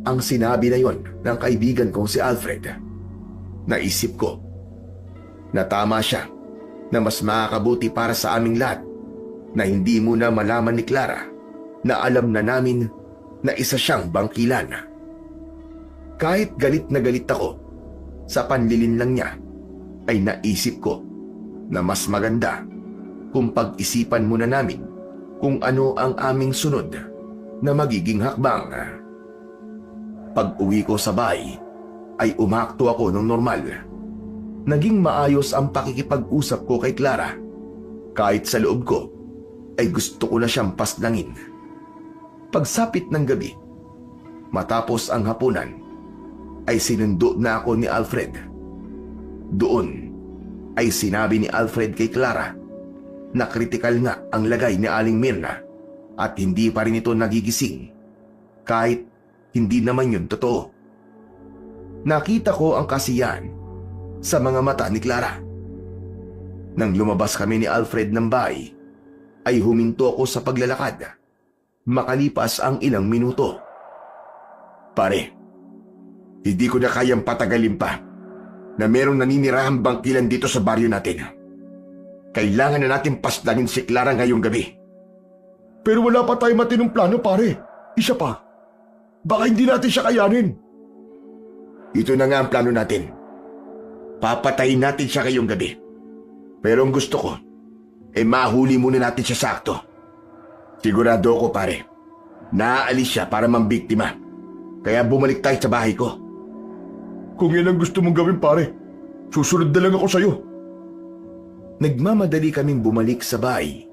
ang sinabi na yon ng kaibigan kong si Alfred. Naisip ko na tama siya, na mas makakabuti para sa aming lahat na hindi muna malaman ni Clara na alam na namin na isa siyang bangkilan. Kahit galit na galit ako sa panlilin lang niya, ay naisip ko na mas maganda kung pag-isipan muna namin kung ano ang aming sunod na magiging hakbang. Pag-uwi ko sa bahay, ay umakto ako ng normal. Naging maayos ang pakikipag-usap ko kay Clara. Kahit sa loob ko, ay gusto ko na siyang pasnangin. Pagsapit ng gabi, matapos ang hapunan, ay sinundo na ako ni Alfred. Doon ay sinabi ni Alfred kay Clara na kritikal nga ang lagay ni Aling Mirna at hindi pa rin ito nagigising kahit hindi naman yun totoo. Nakita ko ang kasiyahan sa mga mata ni Clara. Nang lumabas kami ni Alfred ng bahay, ay huminto ako sa paglalakad. Makalipas ang ilang minuto. Pare, hindi ko na kayang patagalin pa na merong naninirahang bangkilan dito sa baryo natin. Kailangan na natin pasdangin si Clara ngayong gabi.
Pero wala pa tayong matinong plano, pare. Isa pa. Baka hindi natin siya kayanin.
Ito na nga ang plano natin. Papatayin natin siya ngayong gabi. Pero ang gusto ko, mahuli muna natin siya sakto. Sigurado ako, pare, naaalis siya para mambiktima. Kaya bumalik tayo sa bahay ko.
Kung yan ang gusto mong gawin, pare, susunod na lang ako sa'yo.
Nagmamadali kaming bumalik sa bahay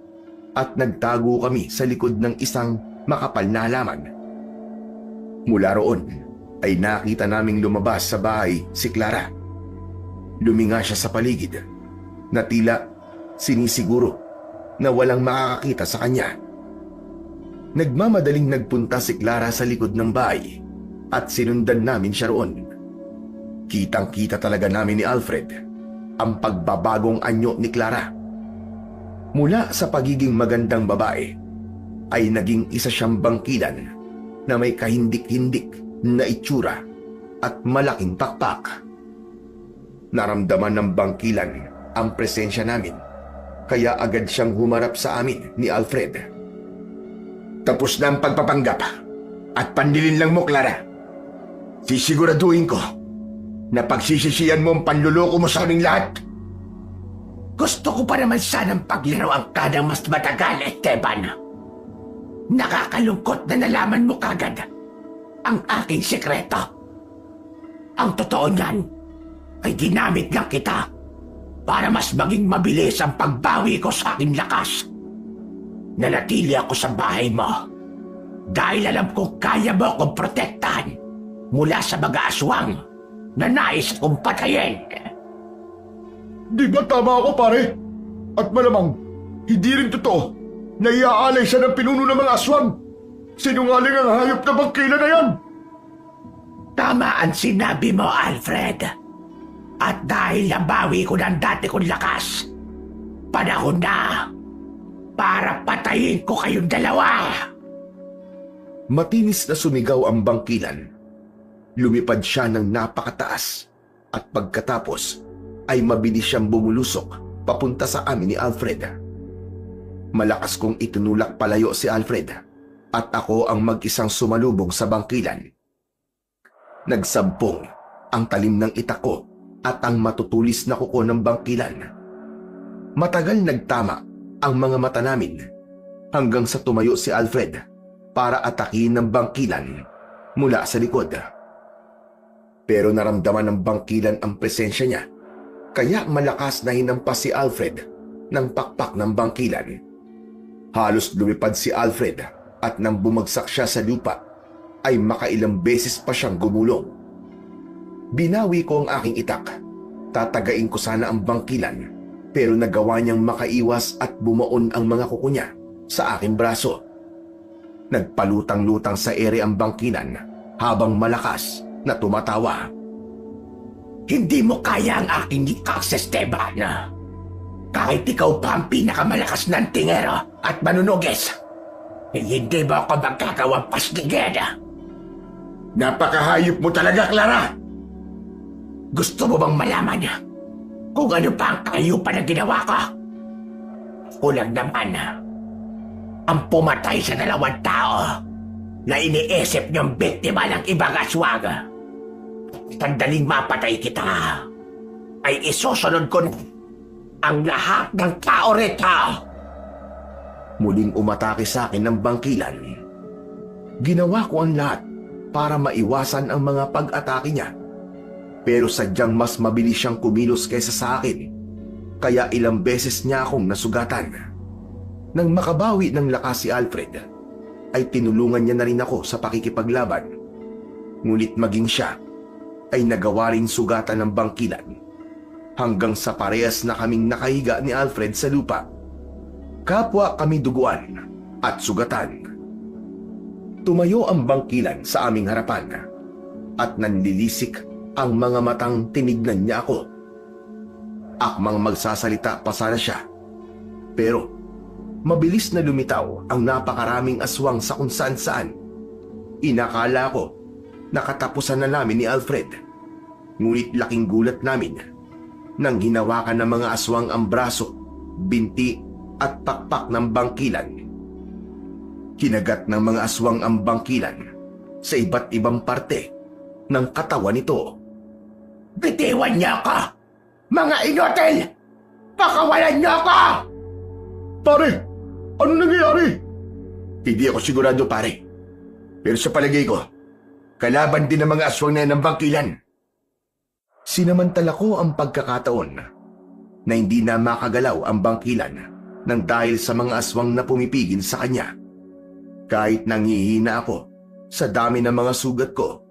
at nagtago kami sa likod ng isang makapal na halaman. Mula roon ay nakita naming lumabas sa bahay si Clara. Luminga siya sa paligid na tila sinisiguro na walang makakakita sa kanya. Nagmamadaling nagpunta si Clara sa likod ng bahay at sinundan namin siya roon. Kitang-kita talaga namin ni Alfred ang pagbabagong anyo ni Clara. Mula sa pagiging magandang babae, ay naging isa siyang bangkilan na may kahindik-hindik na itsura at malaking pakpak. Naramdaman ng bangkilan ang presensya namin, kaya agad siyang humarap sa amin ni Alfred. Tapos na ang pagpapanggap at pandilin lang mo, Clara. Sisiguraduhin ko na pagsisisiyan mo ang panluloko mo sa aming lahat.
Gusto ko pa naman sanang paglaruan ka ng mas matagal, Esteban. Nakakalungkot na nalaman mo kagad ang aking sekreto. Ang totoo niyan ay ginamit lang kita para mas maging mabilis ang pagbawi ko sa aking lakas. Nanatili ako sa bahay mo dahil alam kong kaya mo akong protektahan mula sa mga aswang na nais kong patayin.
Di ba tama ako, pare? At malamang, hindi rin totoo na iaalay siya ng pinuno ng mga aswang. Sinungaling ang hayop na bangkila na yan.
Tama ang sinabi mo, Alfred. At dahil nabawi ko ng dati kong lakas, panahon na para patayin ko kayong dalawa.
Matinis na sumigaw ang bangkilan. Lumipad siya ng napakataas at pagkatapos ay mabilis siyang bumulusok papunta sa amin ni Alfred. Malakas kong itinulak palayo si Alfred at ako ang mag-isang sumalubong sa bangkilan. Nagsampong ang talim ng itak ko at ang matutulis na kuko ng bangkilan. Matagal nagtama ang mga mata namin hanggang sa tumayo si Alfred para atakin ng bangkilan mula sa likod. Pero naramdaman ng bangkilan ang presensya niya, kaya malakas na hinampas si Alfred ng pakpak ng bangkilan. Halos lumipad si Alfred at nang bumagsak siya sa lupa, ay makailang beses pa siyang gumulong. Binawi ko ang aking itak. Tatagain ko sana ang bangkilan, pero nagawa niyang makaiwas at bumaon ang mga kuko niya sa aking braso. Nagpalutang-lutang sa ere ang bangkilan habang malakas na tumatawa.
Hindi mo kaya ang aking ikak sa Esteban. Kahit ikaw pa ang pinakamalakas ng tingero at manunuges, hindi mo ako magkagawang pasligid. Napakahayop mo talaga, Clara. Gusto mo bang malaman kung ano pa ang kayupan na ginawa ko? Kulang naman ang pumatay sa 2 tao na iniisip niyong biktima ng ibang aswang. Sandaling mapatay kita, ay isusunod ko ang lahat ng tao rito.
Muling umatake sa akin ng bangkilan. Ginawa ko ang lahat para maiwasan ang mga pag-atake niya. Pero sadyang mas mabilis siyang kumilos kaysa sa akin, kaya ilang beses niya akong nasugatan. Nang makabawi ng lakas si Alfred, ay tinulungan niya na rin ako sa pakikipaglaban. Ngunit maging siya ay nagawa rin sugatan ng bangkilan, hanggang sa parehas na kaming nakahiga ni Alfred sa lupa. Kapwa kami duguan at sugatan. Tumayo ang bangkilan sa aming harapan at nanlilisik ang mga matang tinignan niya ako. Akmang magsasalita pa sana siya, pero mabilis na lumitaw ang napakaraming aswang sa kung saan-saan. Inakala ko nakatapusan na namin ni Alfred, ngunit laking gulat namin nang hinawakan ng mga aswang ang braso, binti at pakpak ng bangkilan. Kinagat ng mga aswang ang bangkilan sa iba't ibang parte ng katawan nito.
Bitiwan niyo ako, mga inotel! Pakawalan niyo ako!
Pare, ano nangyayari?
Hindi ako sigurado, pare. Pero sa palagay ko, kalaban din ng mga aswang na yan ng bangkilan. Sinamantala ko ang pagkakataon na hindi na makagalaw ang bangkilan nang dahil sa mga aswang na pumipigil sa kanya. Kahit nangihina ako sa dami ng mga sugat ko,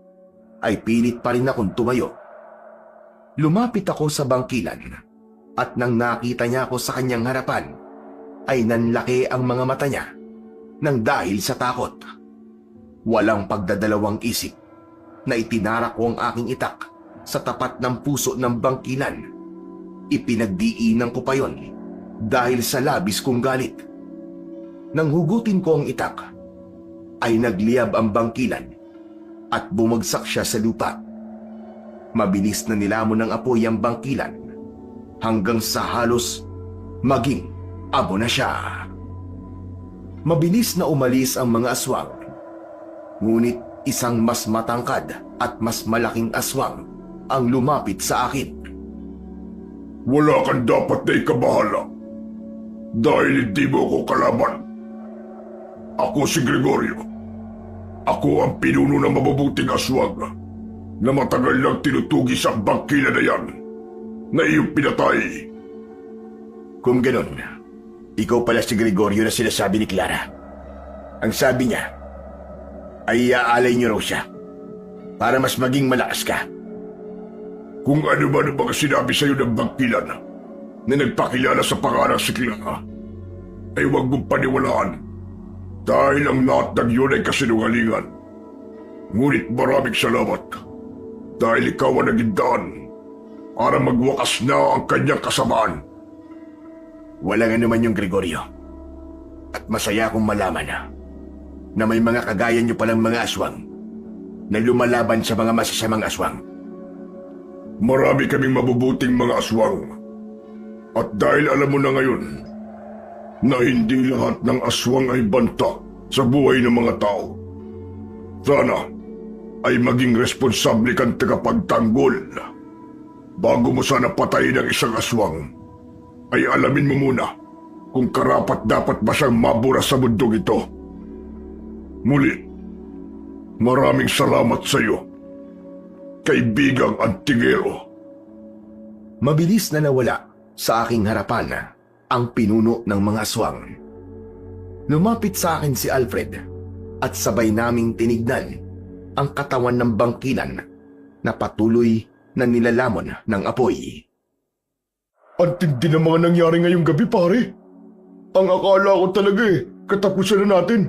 ay pilit pa rin akong tumayo. Lumapit ako sa bangkilan at nang nakita niya ako sa kanyang harapan, ay nanlaki ang mga mata niya nang dahil sa takot. Walang pagdadalawang isip na itinarak ko ang aking itak sa tapat ng puso ng bangkilan. Ipinagdiinan ko pa yon dahil sa labis kong galit. Nang hugutin ko ang itak, ay nagliyab ang bangkilan at bumagsak siya sa lupa. Mabilis na nilamon ng apoy ang bangkilan hanggang sa halos maging abo na siya. Mabilis na umalis ang mga aswang, ngunit isang mas matangkad at mas malaking aswang ang lumapit sa akin.
Wala kang dapat na ikabahala dahil hindi mo ako kalaban. Ako si Gregorio. Ako ang pinuno ng mabubuting aswang na matagal lang tinutugis ang bangkilan na yan na iyong pinatay.
Kung ganon, ikaw pala si Gregorio na sinasabi ni Clara. Ang sabi niya ay iaalay niyo raw siya para mas maging malakas ka.
Kung ano man ang mga sinabi sa iyo ng bangkilan na nagpakilala sa pangalan si Clara, ay huwag mong paniwalaan dahil ang lahat ng yun ay kasinungalingan. Ngunit maraming salamat dahil ikaw ang naging daan para magwakas na ang kanyang kasamaan.
Walang anuman yung Gregorio. At masaya akong malaman na may mga kagaya niyo palang mga aswang na lumalaban sa mga masasamang aswang.
Marami kaming mabubuting mga aswang. At dahil alam mo na ngayon na hindi lahat ng aswang ay banta sa buhay ng mga tao, sana ay maging responsable kang tagapagtanggol. Bago mo sana patayin ang isang aswang, ay alamin mo muna kung karapat-dapat ba siyang mabura sa mundong ito. Muli, maraming salamat sa iyo. kaibigang Antingero.
Mabilis na nawala sa aking harapan ang pinuno ng mga aswang. Lumapit sa akin si Alfred at sabay naming tinignan ang katawan ng bangkilan na patuloy na nilalamon ng apoy.
Ang tindi ng mga nangyari ngayong gabi, pare. Ang akala ko talaga katapusan na natin.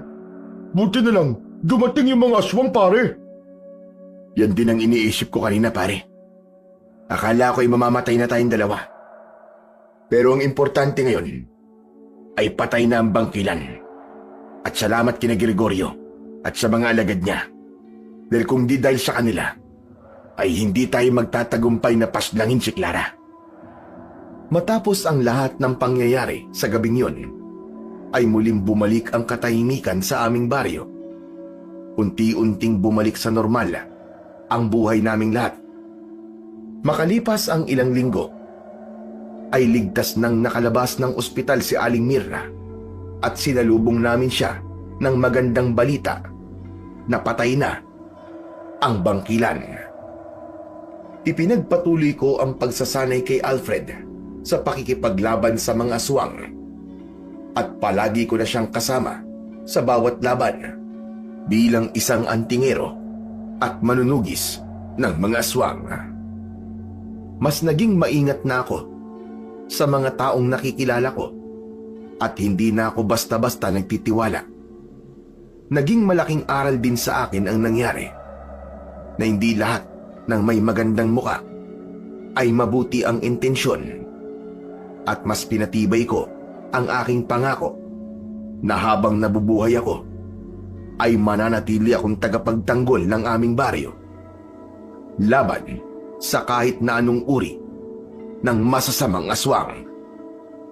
Buti na lang, dumating yung mga aswang, pare.
Yan din ang iniisip ko kanina, pare. Akala ko'y mamamatay na tayong dalawa. Pero ang importante ngayon ay patay na ang bangkilan. At salamat kina Gregorio at sa mga alagad niya. Dahil kung di dahil sa kanila, ay hindi tayo magtatagumpay na paslangin si Clara. Matapos ang lahat ng pangyayari sa gabing yon, ay muling bumalik ang katahimikan sa aming baryo. Unti-unting bumalik sa normal ang buhay naming lahat. Makalipas ang ilang linggo, ay ligtas nang nakalabas ng ospital si Aling Mirna at sinalubong namin siya ng magandang balita na patay na ang bangkilan. Ipinagpatuloy ko ang pagsasanay kay Alfred sa pakikipaglaban sa mga aswang at palagi ko na siyang kasama sa bawat laban bilang isang antingero at manunugis ng mga aswang. Mas naging maingat na ako sa mga taong nakikilala ko at hindi na ako basta-basta nagtitiwala. Naging malaking aral din sa akin ang nangyari na hindi lahat ng may magandang muka ay mabuti ang intensyon at mas pinatibay ko ang aking pangako na habang nabubuhay ako ay mananatili akong tagapagtanggol ng aming baryo laban sa kahit na anong uri ng masasamang aswang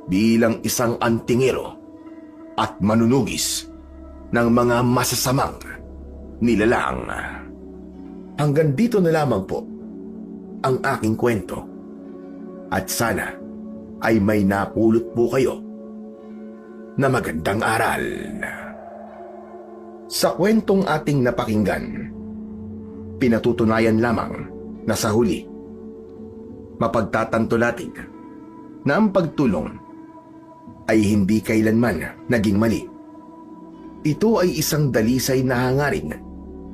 bilang isang antingero at manunugis ng mga masasamang nilalang. Hanggang dito na lamang po ang aking kwento at sana ay may napulot po kayo na magandang aral. Sa kwentong ating napakinggan, pinatutunayan lamang na sa huli, mapagtatanto natin na ang pagtulong ay hindi kailanman naging mali. Ito ay isang dalisay na hangarin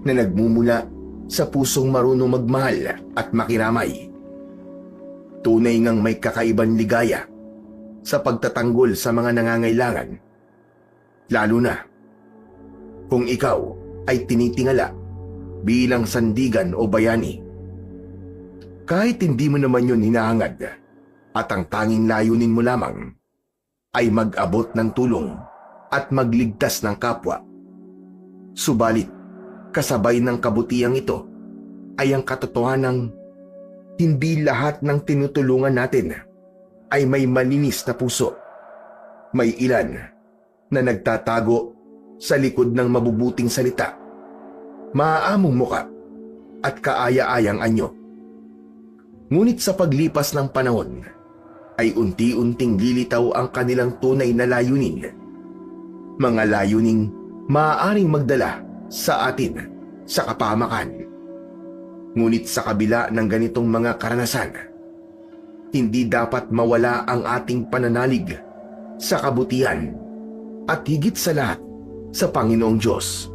na nagmumula sa pusong marunong magmahal at makiramay. Tunay ngang may kakaibang ligaya sa pagtatanggol sa mga nangangailangan, lalo na kung ikaw ay tinitingala bilang sandigan o bayani. Kahit hindi mo naman yun hinahangad at ang tanging layunin mo lamang ay mag-abot ng tulong at magligtas ng kapwa. Subalit, kasabay ng kabutihang ito ay ang katotohanang hindi lahat ng tinutulungan natin ay may malinis na puso. May ilan na nagtatago sa likod ng mabubuting salita, maaamong muka at kaaya-ayang anyo. Ngunit sa paglipas ng panahon ay unti-unting lilitaw ang kanilang tunay na layunin. Mga layuning maaaring magdala sa atin sa kapahamakan. Ngunit sa kabila ng ganitong mga karanasan, hindi dapat mawala ang ating pananalig sa kabutihan at higit sa lahat sa Panginoong Diyos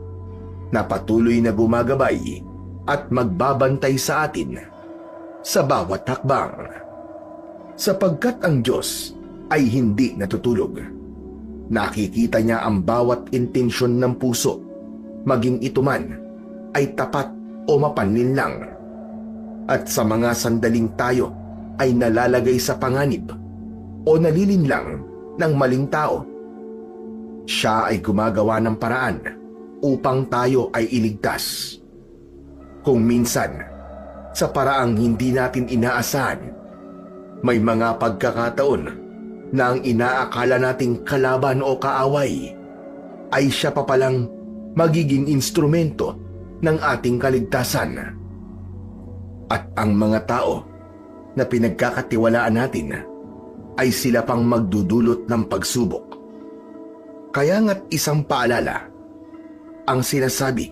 na patuloy na gumagabay at magbabantay sa atin sa bawat hakbang. Sapagkat ang Diyos ay hindi natutulog. Nakikita niya ang bawat intensyon ng puso, maging ito man ay tapat o mapanlin lang. At sa mga sandaling tayo ay nalalagay sa panganib o nalilinlang ng maling tao, siya ay gumagawa ng paraan upang tayo ay iligtas. Kung minsan, sa paraang hindi natin inaasahan, may mga pagkakataon na ang inaakala nating kalaban o kaaway ay siya pa palang magiging instrumento ng ating kaligtasan. At ang mga tao na pinagkakatiwalaan natin ay sila pang magdudulot ng pagsubok. Kaya nga't isang paalala ang sinasabi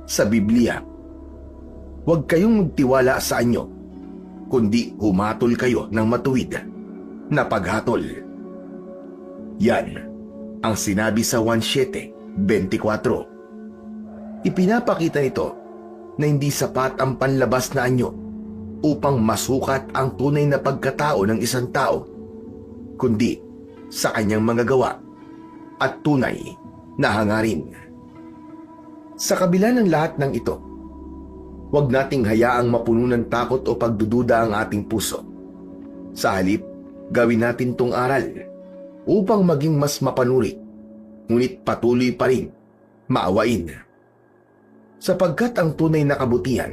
sa Biblia, huwag kayong magtiwala sa anyo, kundi humatol kayo ng matuwid na paghatol. Yan ang sinabi sa 1:7:24. Ipinapakita nito na hindi sapat ang panlabas na anyo upang masukat ang tunay na pagkatao ng isang tao, kundi sa kanyang mga gawa at tunay na hangarin. Sa kabila ng lahat ng ito, huwag nating hayaang mapuno ng takot o pagdududa ang ating puso. Sa halip, gawin natin tong aral upang maging mas mapanuri, ngunit patuloy pa rin maawain. Sapagkat ang tunay na kabutihan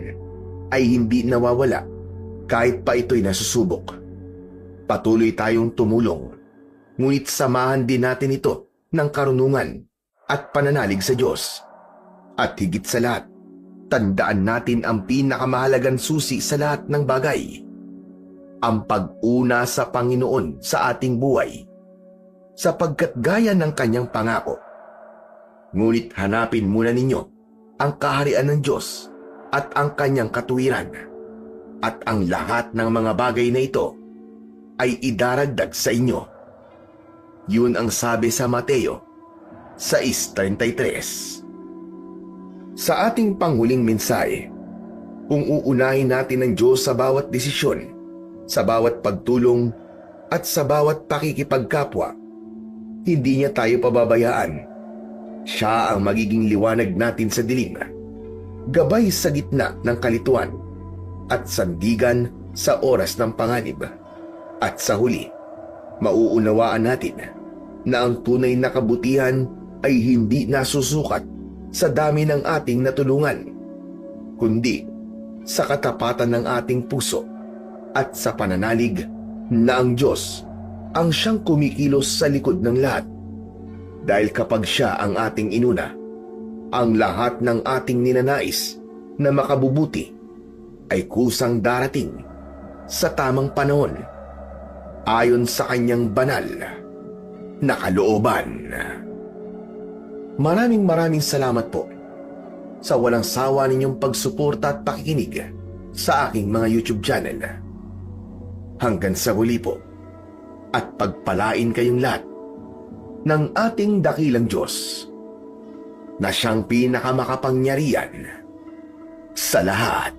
ay hindi nawawala kahit pa ito'y nasusubok. Patuloy tayong tumulong, ngunit samahan din natin ito ng karunungan at pananalig sa Diyos. At higit sa lahat, tandaan natin ang pinakamahalagang susi sa lahat ng bagay, ang pag-una sa Panginoon sa ating buhay, sapagkat gaya ng kanyang pangako. Ngunit hanapin muna ninyo ang kaharian ng Diyos at ang kanyang katuwiran, at ang lahat ng mga bagay na ito ay idaragdag sa inyo. Yun ang sabi sa Mateo 6:33. Sa ating panghuling mensahe, kung uunahin natin ang Diyos sa bawat desisyon, sa bawat pagtulong, at sa bawat pakikipagkapwa, hindi niya tayo pababayaan. Siya ang magiging liwanag natin sa dilim, gabay sa gitna ng kalituan, at sandigan sa oras ng panganib. At sa huli, mauunawaan natin na ang tunay na kabutihan ay hindi nasusukat sa dami ng ating natulungan, kundi sa katapatan ng ating puso at sa pananalig na ang Diyos ang siyang kumikilos sa likod ng lahat. Dahil kapag siya ang ating inuna, ang lahat ng ating ninanais na makabubuti ay kusang darating sa tamang panahon, ayon sa kanyang banal na kalooban. Maraming salamat po sa walang sawa ninyong pagsuporta at pakikinig sa aking mga YouTube channel. Hanggang sa huli po, at pagpalain kayong lahat ng ating dakilang Diyos na siyang pinakamakapangyarihan sa lahat.